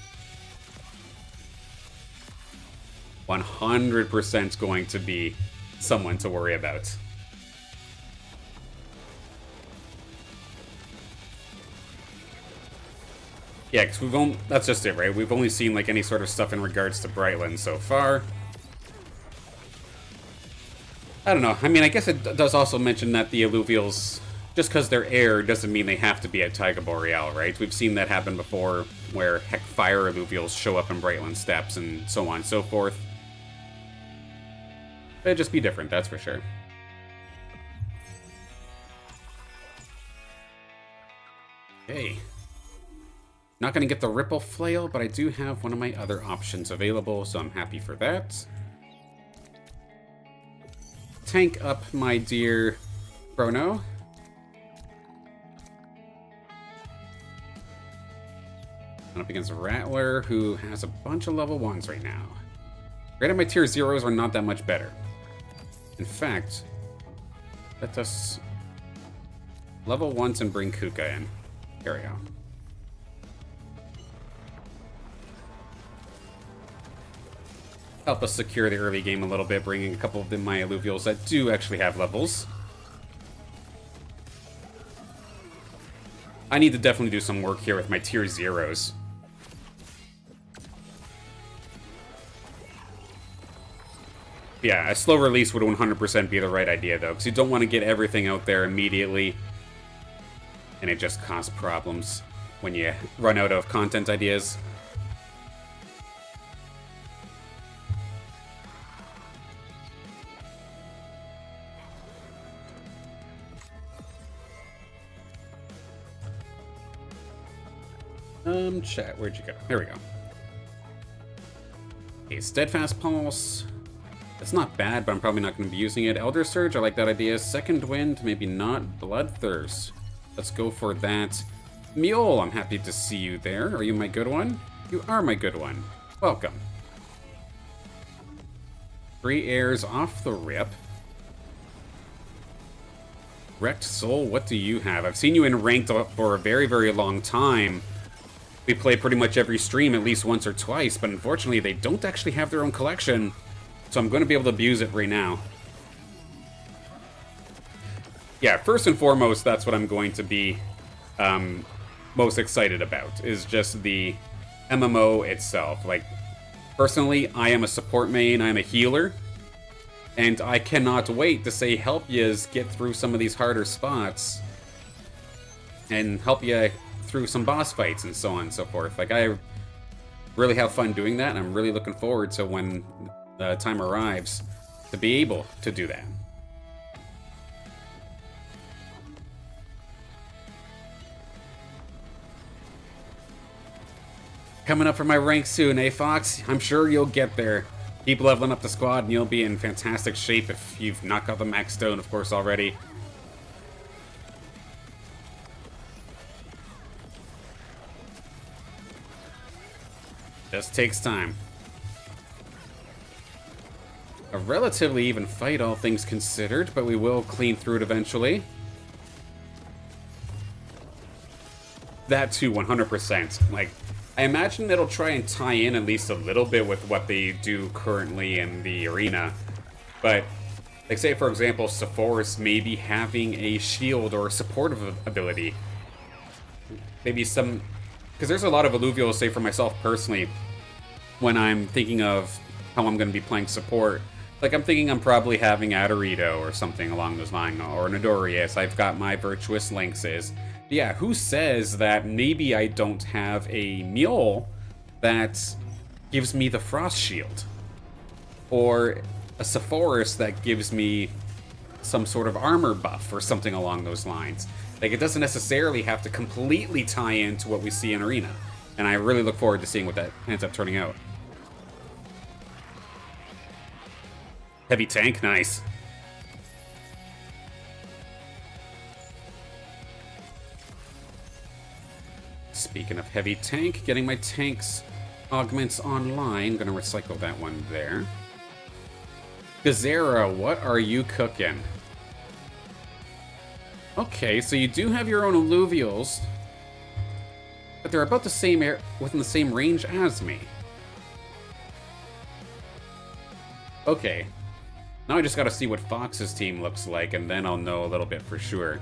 100% going to be someone to worry about. Yeah, because we've only... That's just it, right? We've only seen, like, any sort of stuff in regards to Brightland so far. I don't know. I mean, I guess it does also mention that the alluvials... Just because they're air doesn't mean they have to be at Taiga Boreal, right? We've seen that happen before, where, heck, fire alluvials show up in Brightland Steppes and so on and so forth. It'd just be different, that's for sure. Okay. Not going to get the Ripple Flail, but I do have one of my other options available, so I'm happy for that. Tank up, my dear Chrono. Up against Rattler, who has a bunch of level 1s right now. Granted, my tier 0s are not that much better. In fact, let us level 1s and bring Kuka in. There we go. Help us secure the early game a little bit, bringing a couple of my Illuvials that do actually have levels. I need to definitely do some work here with my tier 0s. Yeah, a slow release would 100% be the right idea, though, because you don't want to get everything out there immediately, and it just causes problems when you run out of content ideas. Chat, where'd you go? There we go. Okay, Steadfast Pulse. That's not bad, but I'm probably not going to be using it. Elder Surge, I like that idea. Second Wind, maybe not. Bloodthirst. Let's go for that. Mule, I'm happy to see you there. Are you my good one? You are my good one. Welcome. 3 airs off the rip. Wrecked Soul, what do you have? I've seen you in ranked for a very, very long time. We play pretty much every stream at least once or twice, but unfortunately they don't actually have their own collection, so I'm going to be able to abuse it right now. Yeah, first and foremost, that's what I'm going to be most excited about, is just the MMO itself. Like, personally, I am a support main, I'm a healer, and I cannot wait to say help yous get through some of these harder spots, and help you through some boss fights and so on and so forth. Like, I really have fun doing that, and I'm really looking forward to when the time arrives to be able to do that. Coming up for my rank soon, eh, Fox? I'm sure you'll get there. Keep leveling up the squad, and you'll be in fantastic shape if you've knocked out the max stone, of course, already. Just takes time. A relatively even fight, all things considered, but we will clean through it eventually. That too, 100%. Like, I imagine it'll try and tie in at least a little bit with what they do currently in the arena. But, like, say for example, Sephoris maybe having a shield or a supportive ability. Maybe some... Because there's a lot of Illuvials, say for myself personally, when I'm thinking of how I'm going to be playing support. Like, I'm thinking I'm probably having Adorito or something along those lines, or Nidorius. I've got my Virtuous Lynxes. Yeah, who says that maybe I don't have a mule that gives me the Frost Shield? Or a Sephoris that gives me some sort of armor buff or something along those lines. Like, it doesn't necessarily have to completely tie into what we see in Arena. And I really look forward to seeing what that ends up turning out. Heavy tank, nice. Speaking of heavy tank, getting my tanks augments online. Gonna recycle that one there. Gazera, what are you cooking? Okay, so you do have your own Illuvials, but they're about the same within the same range as me. Okay. Now I just gotta see what Fox's team looks like, and then I'll know a little bit for sure.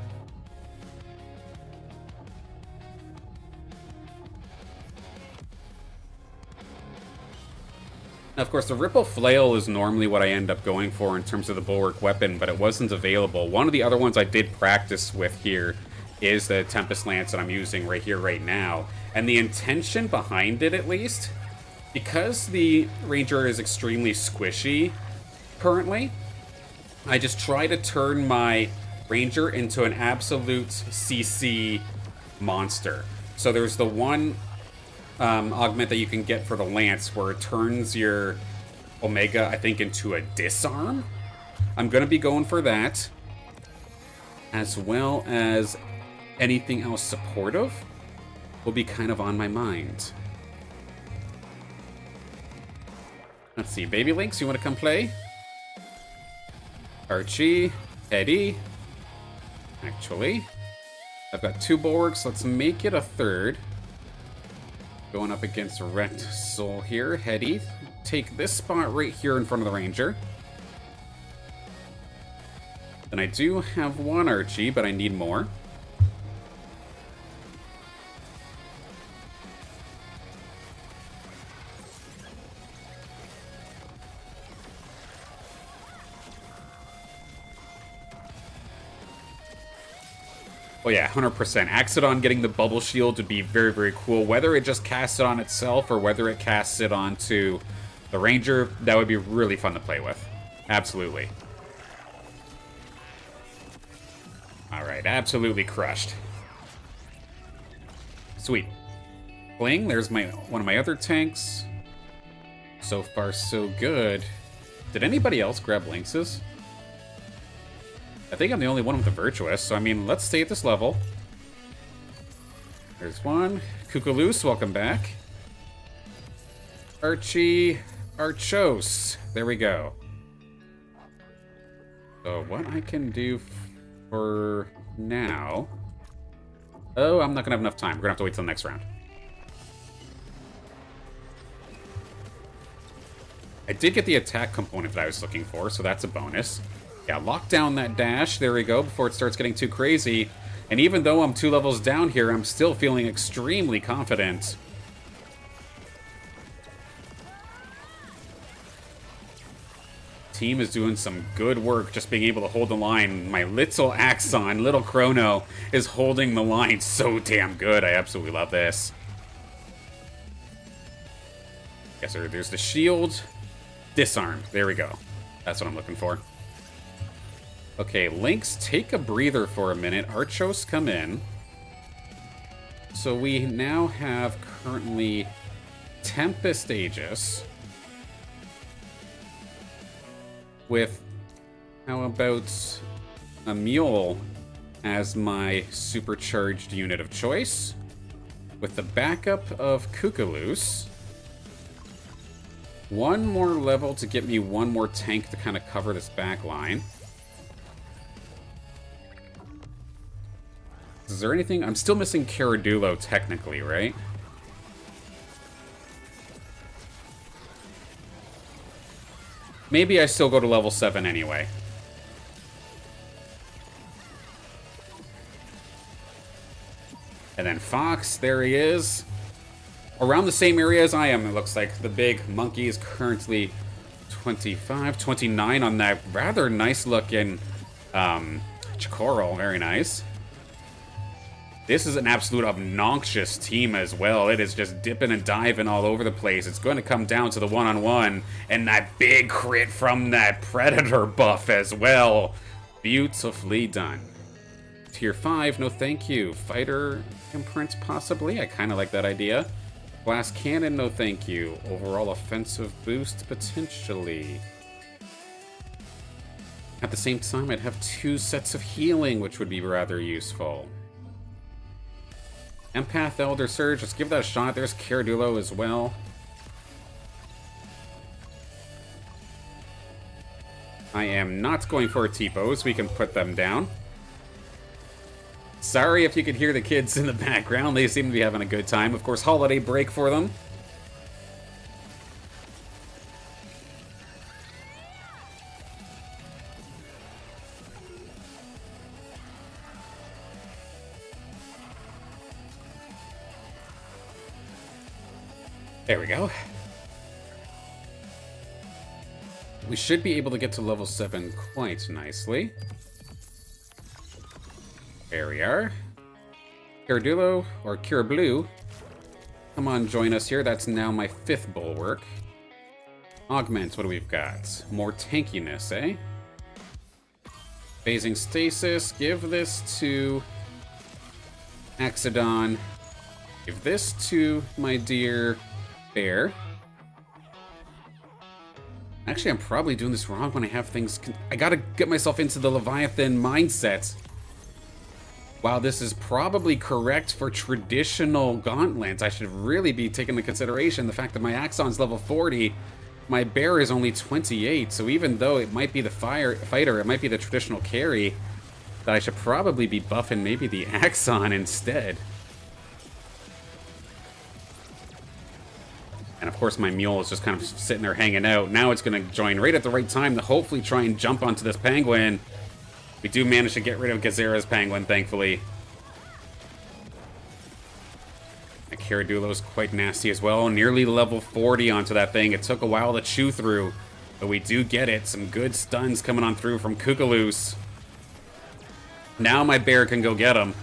Now, of course, the Ripple Flail is normally what I end up going for in terms of the Bulwark weapon, but it wasn't available. One of the other ones I did practice with here is the Tempest Lance that I'm using right here, right now. And the intention behind it, at least, because the Ranger is extremely squishy currently, I just try to turn my Ranger into an absolute CC monster. So there's the one augment that you can get for the Lance where it turns your Omega, I think, into a disarm. I'm going to be going for that, as well as anything else supportive. will be kind of on my mind. Let's see, Baby Lynx, you want to come play? Archie, Eddie. Actually, I've got 2 bulwarks. Let's make it a 3rd. Going up against Red Soul here. Eddie, take this spot right here in front of the Ranger. Then I do have 1 Archie, but I need more. Oh yeah, 100%. Axodon getting the bubble shield would be very, very cool. Whether it just casts it on itself or whether it casts it onto the Ranger, that would be really fun to play with. Absolutely. Alright, absolutely crushed. Sweet. Bling, there's one of my other tanks. So far, so good. Did anybody else grab Lynxes? I think I'm the only one with the Virtuous, so I mean, let's stay at this level. There's one. Cuculus, welcome back. Archie, Archos. There we go. So what I can do for now... Oh, I'm not gonna have enough time. We're gonna have to wait till the next round. I did get the attack component that I was looking for, so that's a bonus. Yeah, lock down that dash. There we go, before it starts getting too crazy. And even though I'm 2 levels down here, I'm still feeling extremely confident. Team is doing some good work just being able to hold the line. My little Axon, little Chrono, is holding the line so damn good. I absolutely love this. Yes, sir. There's the shield. Disarm. There we go. That's what I'm looking for. Okay, Lynx, take a breather for a minute. Archos, come in. So we now have currently Tempest Aegis. With, how about a Mule as my supercharged unit of choice? With the backup of Cuculus. 1 more level to get me 1 more tank to kind of cover this back line. Is there anything? I'm still missing Caradulo, technically, right? Maybe I still go to level 7 anyway. And then Fox, there he is. Around the same area as I am, it looks like. The big monkey is currently 25, 29 on that rather nice looking Chocoral. Very nice. This is an absolute obnoxious team as well. It is just dipping and diving all over the place. It's going to come down to the one-on-one, and that big crit from that Predator buff as well. Beautifully done. Tier 5, no thank you. Fighter imprint, possibly. I kind of like that idea. Glass cannon, no thank you. Overall offensive boost, potentially. At the same time, I'd have 2 sets of healing, which would be rather useful. Empath, Elder Surge, let's give that a shot. There's Caradulo as well. I am not going for a T-pose. We can put them down. Sorry if you could hear the kids in the background. They seem to be having a good time. Of course, holiday break for them. There we go. We should be able to get to level 7 quite nicely. There we are. Caradulo, or Curablue, come on, join us here. That's now my 5th bulwark. Augment, what do we've got? More tankiness, eh? Phasing Stasis, give this to Axodon. Give this to my dear Bear. Actually, I'm probably doing this wrong when I have things... I gotta get myself into the Leviathan mindset. Wow, this is probably correct for traditional gauntlets. I should really be taking into consideration the fact that my Axon's level 40, my bear is only 28, so even though it might be the fighter, it might be the traditional carry, that I should probably be buffing maybe the Axon instead. And of course my mule is just kind of sitting there hanging out. Now it's going to join right at the right time to hopefully try and jump onto this penguin. We do manage to get rid of Gazera's penguin, thankfully. My Caradulo's quite nasty as well. Nearly level 40 onto that thing. It took a while to chew through, but we do get it. Some good stuns coming on through from Kukaloose. Now my bear can go get him.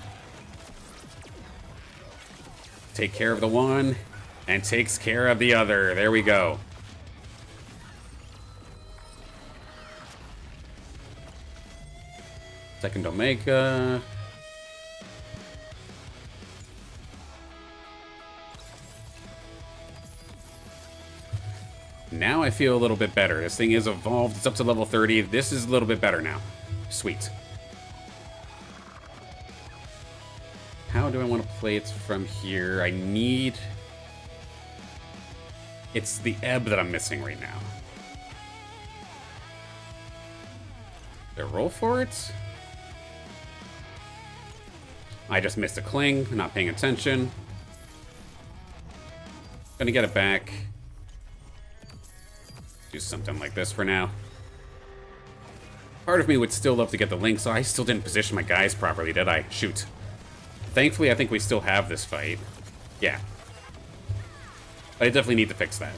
Take care of the one, and takes care of the other. There we go. Second Omega. Now I feel a little bit better. This thing is evolved. It's up to level 30. This is a little bit better now. Sweet. How do I want to play it from here? I need... It's the ebb that I'm missing right now. Did I roll for it? I just missed a cling, not paying attention. Gonna get it back. Do something like this for now. Part of me would still love to get the link, so I still didn't position my guys properly, did I? Shoot. Thankfully, I think we still have this fight. Yeah. But I definitely need to fix that.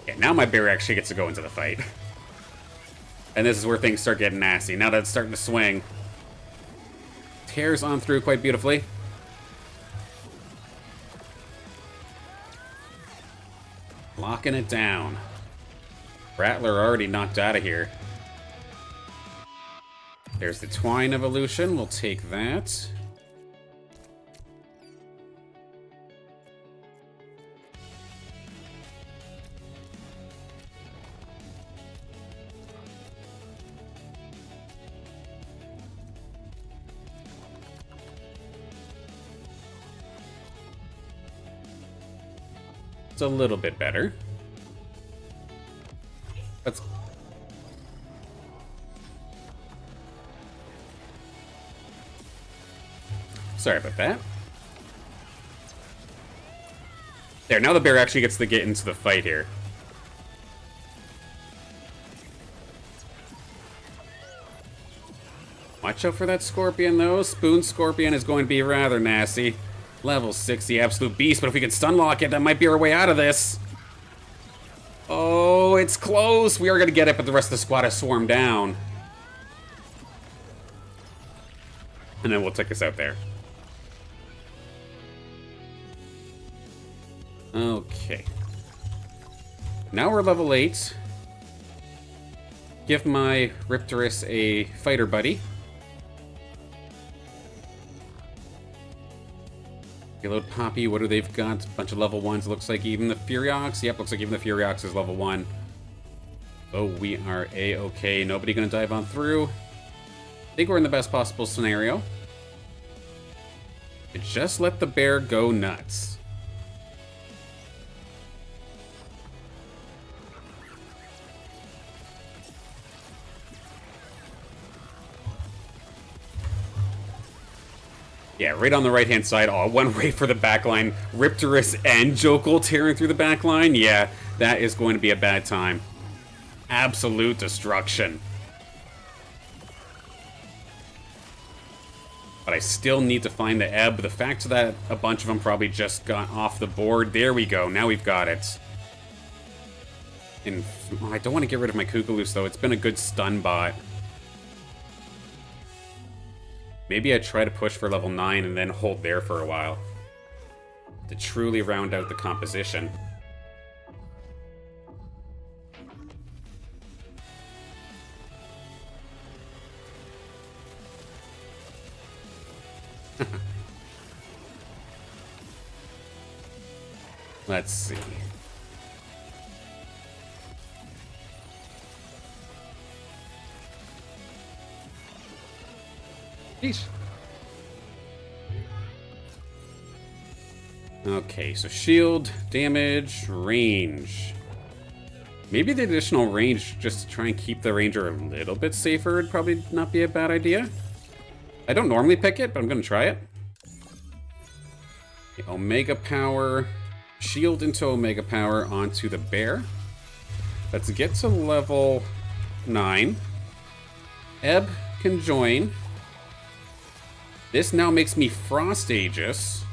Yeah, now my bear actually gets to go into the fight. And this is where things start getting nasty. Now that it's starting to swing. Tears on through quite beautifully. Locking it down. Rattler already knocked out of here. There's the Twine evolution. We'll take that. It's a little bit better. Let's... Sorry about that. There, now the bear actually gets to get into the fight here. Watch out for that scorpion, though. Spoon Scorpion is going to be rather nasty. Level 60, absolute beast, but if we can stun lock it, that might be our way out of this. Oh, it's close. We are going to get it, but the rest of the squad has swarmed down. And then we'll take us out there. Okay. Now we're level 8. Give my Riptorus a fighter buddy. Reload Poppy, what do they've got? A bunch of level 1s, looks like even the Furiox. Yep, looks like even the Furiox is level 1. Oh, we are A-okay. Nobody gonna dive on through. I think we're in the best possible scenario. Just let the bear go nuts. Yeah, right on the right-hand side. Oh, one right for the backline. Riptorus and Jokul tearing through the backline. Yeah, that is going to be a bad time. Absolute destruction. But I still need to find the ebb. The fact that a bunch of them probably just got off the board. There we go. Now we've got it. And I don't want to get rid of my Kukaloose, though. It's been a good stun bot. Maybe I try to push for level 9 and then hold there for a while. To truly round out the composition. Let's see. Jeez. Okay, so shield, damage, range. Maybe the additional range, just to try and keep the ranger a little bit safer, would probably not be a bad idea. I don't normally pick it, but I'm gonna try it. Okay, Omega Power, shield into Omega Power onto the bear. Let's get to level 9. Ebb can join. This now makes me Frost Aegis,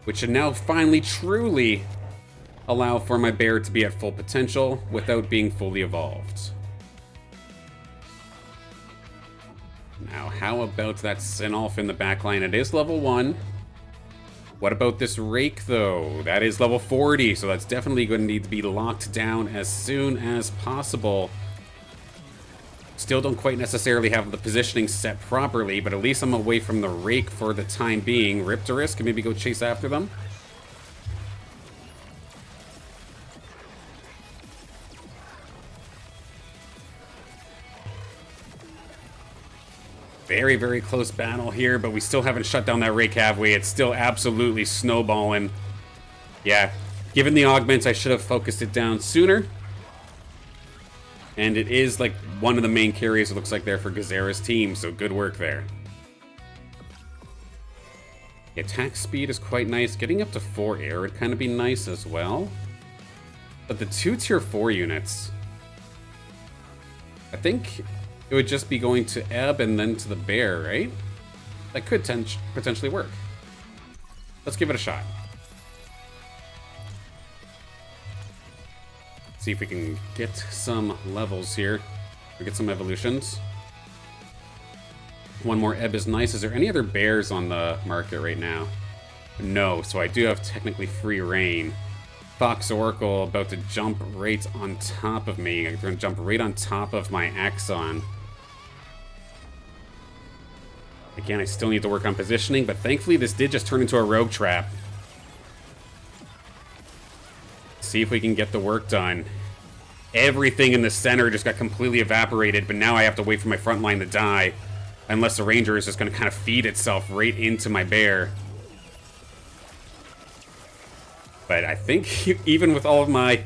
which should now finally truly allow for my bear to be at full potential without being fully evolved. Now, how about that Sinolf in the backline? It is level 1. What about this Rake, though? That is level 40, so that's definitely going to need to be locked down as soon as possible. Still don't quite necessarily have the positioning set properly, but at least I'm away from the Rake for the time being. Riptorus can maybe go chase after them. Very, very close battle here, but we still haven't shut down that Rake, have we? It's still absolutely snowballing. Yeah, given the augments, I should have focused it down sooner. And it is like one of the main carries, it looks like, there for Gezera's team, so good work there. The attack speed is quite nice. Getting up to 4 air would kind of be nice as well. But the 2 tier 4 units, I think it would just be going to Ebb and then to the bear, right? That could potentially work. Let's give it a shot. See if we can get some levels here, or get some evolutions. One more Ebb is nice. Is there any other bears on the market right now? No, so I do have technically free reign. Fox Oracle about to jump right on top of me. I'm going to jump right on top of my Axon. Again, I still need to work on positioning, but thankfully this did just turn into a rogue trap. See if we can get the work done. Everything in the center just got completely evaporated, but now I have to wait for my front line to die. Unless the ranger is just going to kind of feed itself right into my bear. But I think even with all of my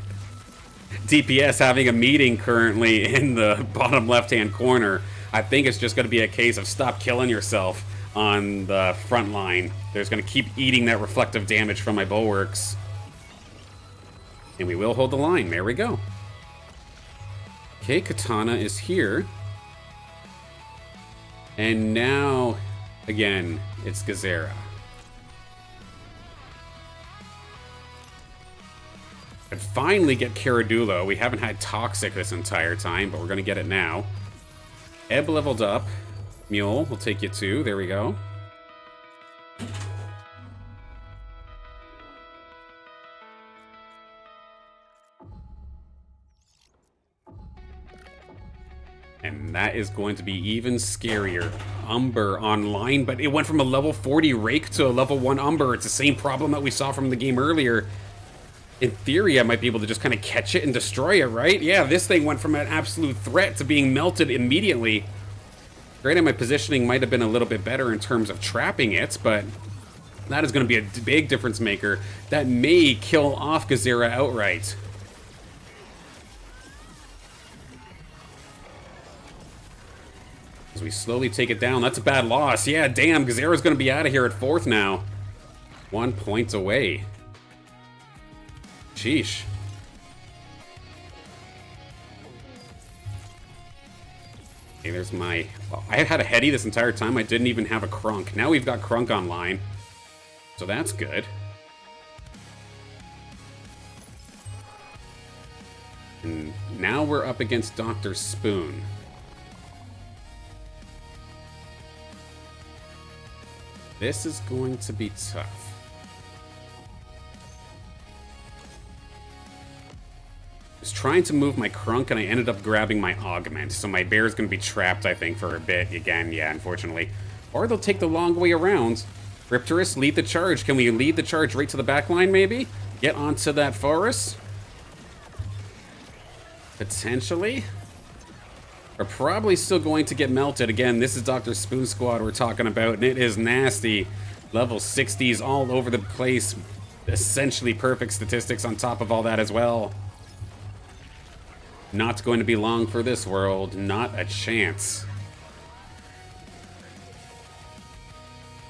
DPS having a meeting currently in the bottom left-hand corner, I think it's just going to be a case of stop killing yourself on the front line. There's going to keep eating that reflective damage from my bulwarks. And we will hold the line. There we go. Okay, Katana is here. And now, again, it's Gezera. And finally get Caradulo. We haven't had Toxic this entire time, but we're going to get it now. Ebb leveled up. Mule will take you to. There we go. And that is going to be even scarier. Umber online, but it went from a level 40 Rake to a level 1 Umber. It's the same problem that we saw from the game earlier. In theory, I might be able to just kind of catch it and destroy it, right? Yeah, this thing went from an absolute threat to being melted immediately. Granted, my positioning might have been a little bit better in terms of trapping it, but that is going to be a big difference maker. That may kill off Gezera outright. As we slowly take it down, that's a bad loss. Yeah, damn, Gezera's going to be out of here at 4th now. 1 point away. Sheesh. Okay, there's my... Well, I had a Heady this entire time. I didn't even have a Crunk. Now we've got Crunk online. So that's good. And now we're up against Dr. Spoon. This is going to be tough. I was trying to move my Crunk and I ended up grabbing my Augment, so my bear's going to be trapped, I think, for a bit again, yeah, unfortunately. Or they'll take the long way around. Riptorus, lead the charge. Can we lead the charge right to the back line, maybe? Get onto that forest? Potentially? are probably still going to get melted. Again, this is Dr. Spoon Squad we're talking about, and it is nasty. Level 60s all over the place. Essentially perfect statistics on top of all that as well. Not going to be long for this world. Not a chance.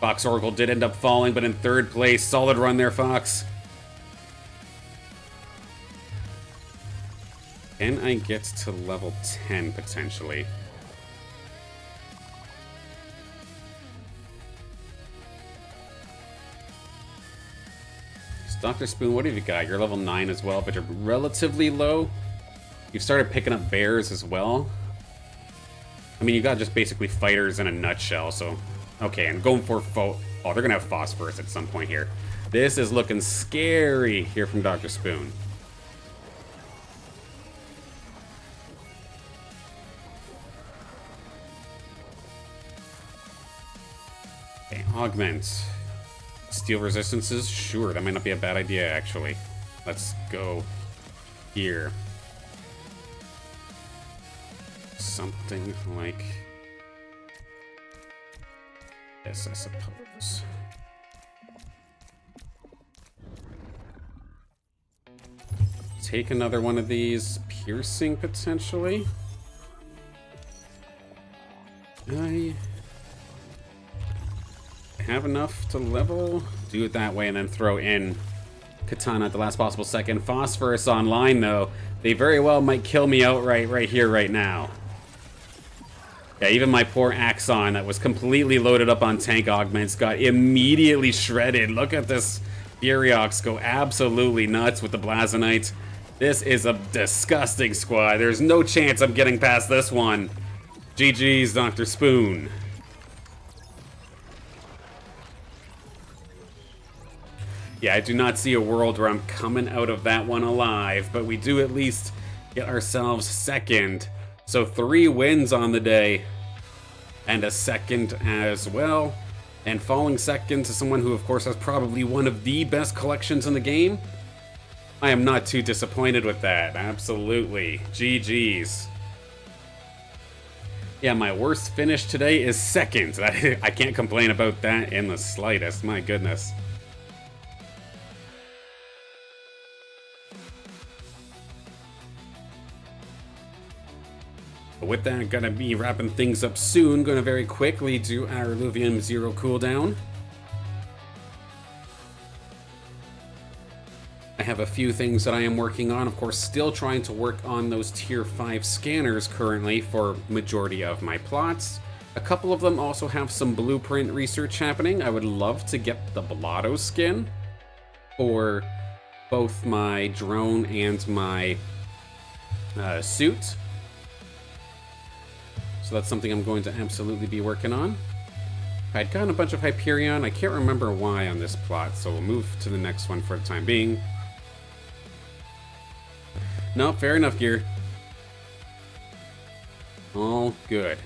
Fox Oracle did end up falling, but in third place. Solid run there, Fox. Can I get to level 10, potentially? So Dr. Spoon, what have you got? You're level 9 as well, but you're relatively low. You've started picking up bears as well. I mean, you got just basically fighters in a nutshell, so... Okay, and going for Oh, they're gonna have phosphorus at some point here. This is looking scary here from Dr. Spoon. Okay, augment. Steel resistances? Sure, that might not be a bad idea, actually. Let's go here. Something like... Yes, I suppose. Take another one of these. Piercing, potentially. I have enough to level. Do it that way and then throw in Katana at the last possible second. Phosphorus online, though. They very well might kill me outright right here, right now. Yeah, even my poor Axon that was completely loaded up on tank augments got immediately shredded. Look at this Furiox go absolutely nuts with the Blazonite. This is a disgusting squad. There's no chance I'm getting past this one. GG's, Dr. Spoon. Yeah, I do not see a world where I'm coming out of that one alive, but we do at least get ourselves second. So 3 wins on the day, and a second as well. And falling second to someone who, of course, has probably one of the best collections in the game. I am not too disappointed with that, absolutely. GG's. Yeah, my worst finish today is second. I can't complain about that in the slightest, my goodness. With that, gonna be wrapping things up soon. Gonna very quickly do our Illuvium 0 cooldown. I have a few things that I am working on. Of course, still trying to work on those tier 5 scanners currently for majority of my plots. A couple of them also have some blueprint research happening. I would love to get the Blotto skin for both my drone and my suit. So that's something I'm going to absolutely be working on. I'd gotten a bunch of Hyperion. I can't remember why on this plot, so we'll move to the next one for the time being. No, fair enough, gear. All good.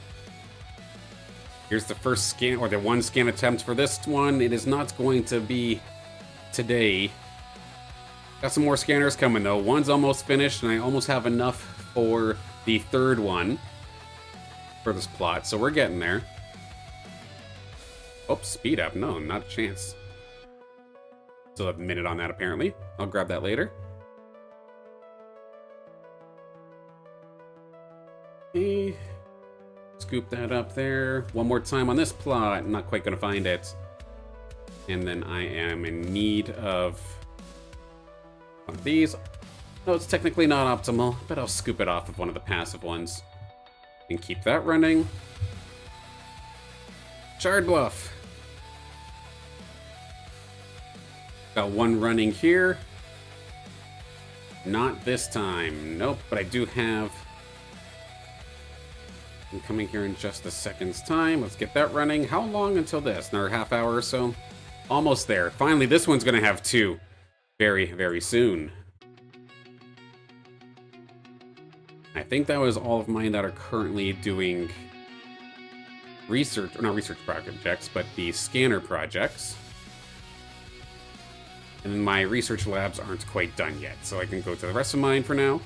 Here's the first scan, or the one scan attempt for this one. It is not going to be today. Got some more scanners coming, though. One's almost finished, and I almost have enough for the third one for this plot, so we're getting there. Oh, speed up. No, not a chance. Still have a minute on that, apparently. I'll grab that later. Okay. Scoop that up there. One more time on this plot. I'm not quite going to find it. And then I am in need of one of these. No, it's technically not optimal, but I'll scoop it off of one of the passive ones. And keep that running. Shard Bluff. Got one running here. Not this time. Nope, but I do have... I'm coming here in just a second's time. Let's get that running. How long until this? Another half hour or so? Almost there. Finally, this one's going to have 2 very, very soon. I think that was all of mine that are currently doing research, or not research projects, but the scanner projects. And my research labs aren't quite done yet, so I can go to the rest of mine for now.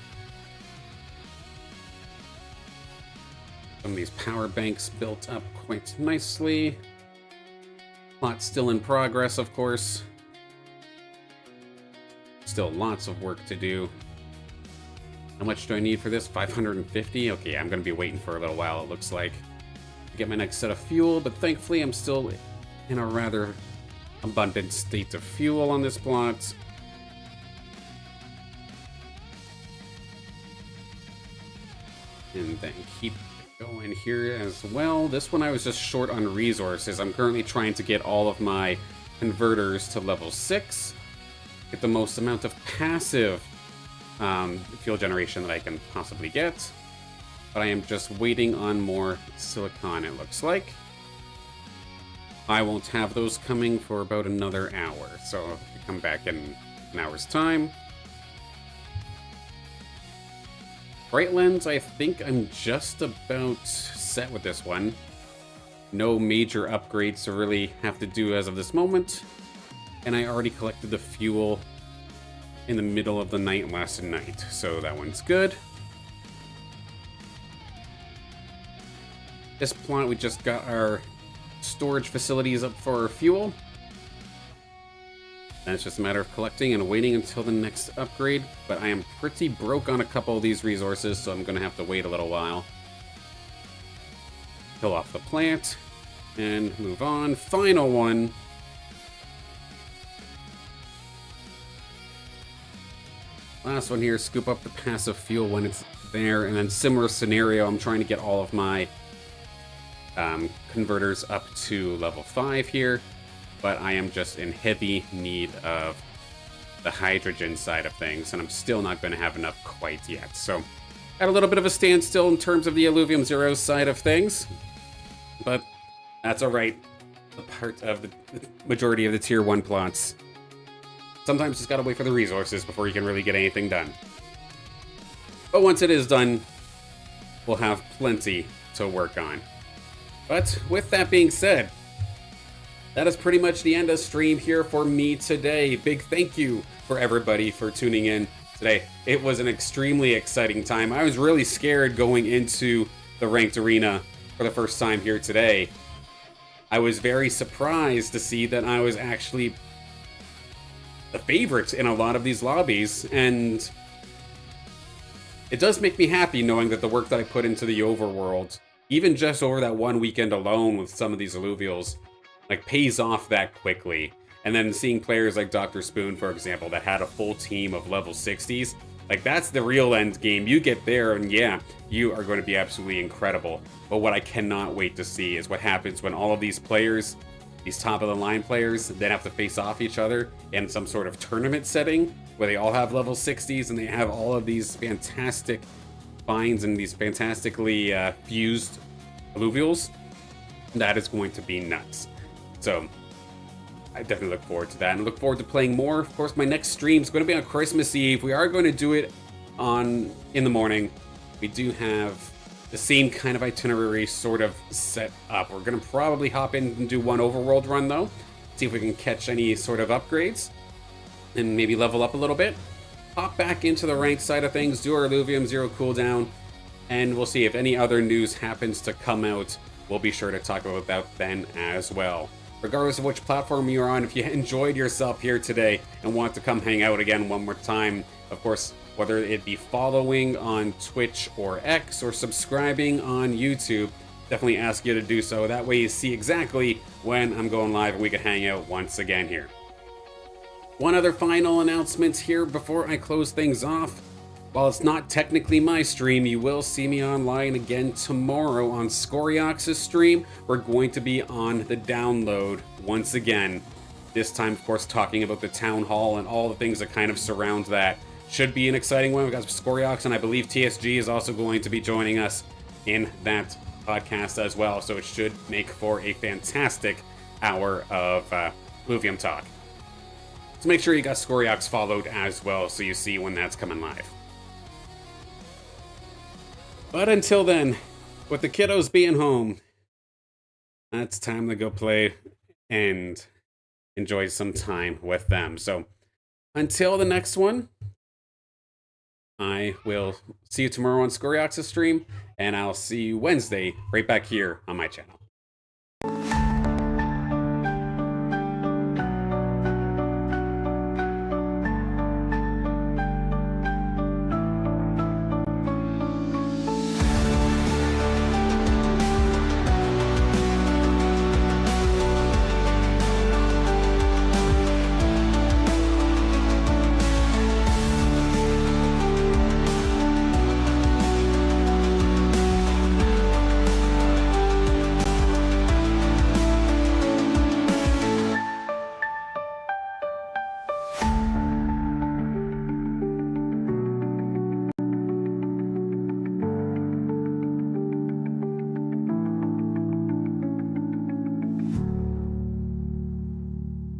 Some of these power banks built up quite nicely. Plot still in progress, of course. Still lots of work to do. How much do I need for this? 550? Okay, I'm going to be waiting for a little while, it looks like, to get my next set of fuel, but thankfully I'm still in a rather abundant state of fuel on this plot. And then keep going here as well. This one I was just short on resources. I'm currently trying to get all of my converters to level 6. Get the most amount of passive fuel generation that I can possibly get. But I am just waiting on more silicon, it looks like. I won't have those coming for about another hour, so I'll come back in an hour's time. Bright lens, I think I'm just about set with this one. No major upgrades to really have to do as of this moment. And I already collected the fuel in the middle of the night last night, so that one's good. This plot, we just got our storage facilities up for fuel. Then it's just a matter of collecting and waiting until the next upgrade, but I am pretty broke on a couple of these resources, so I'm going to have to wait a little while. Kill off the plant, and move on. Final one. Last one here, scoop up the passive fuel when it's there, and then similar scenario, I'm trying to get all of my converters up to level 5 here, but I am just in heavy need of the hydrogen side of things, and I'm still not going to have enough quite yet. So, at a little bit of a standstill in terms of the Illuvium Zero side of things, but that's alright. The part of the majority of the Tier 1 plots. Sometimes just gotta wait for the resources before you can really get anything done. But once it is done, we'll have plenty to work on. But with that being said, that is pretty much the end of stream here for me today. Big thank you for everybody for tuning in today. It was an extremely exciting time. I was really scared going into the ranked arena for the first time here today. I was very surprised to see that I was actually the favorite in a lot of these lobbies, and it does make me happy knowing that the work that I put into the overworld, even just over that one weekend alone with some of these alluvials, like, pays off that quickly. And then seeing players like Dr. Spoon, for example, that had a full team of level 60s, like, that's the real end game. You get there and yeah, you are going to be absolutely incredible. But what I cannot wait to see is what happens when all of these players, these top-of-the-line players, then have to face off each other in some sort of tournament setting where they all have level 60s and they have all of these fantastic finds and these fantastically fused alluvials. That is going to be nuts. So I definitely look forward to that and look forward to playing more. Of course, my next stream is going to be on Christmas Eve. We are going to do it in the morning. We do have the same kind of itinerary sort of set up. We're going to probably hop in and do one overworld run, though. See if we can catch any sort of upgrades. And maybe level up a little bit. Hop back into the ranked side of things. Do our Illuvium Zero cooldown. And we'll see if any other news happens to come out. We'll be sure to talk about that then as well. Regardless of which platform you're on, if you enjoyed yourself here today and want to come hang out again one more time, of course, whether it be following on Twitch or X or subscribing on YouTube, definitely ask you to do so. That way you see exactly when I'm going live and we can hang out once again here. One other final announcement here before I close things off. While it's not technically my stream, you will see me online again tomorrow on Scoriox's stream. We're going to be on the download once again. This time, of course, talking about the town hall and all the things that kind of surround that. Should be an exciting one. We've got Scoriox, and I believe TSG is also going to be joining us in that podcast as well. So it should make for a fantastic hour of Illuvium talk. So make sure you got Scoriox followed as well so you see when that's coming live. But until then, with the kiddos being home, it's time to go play and enjoy some time with them. So until the next one, I will see you tomorrow on Scoriox's stream, and I'll see you Wednesday right back here on my channel.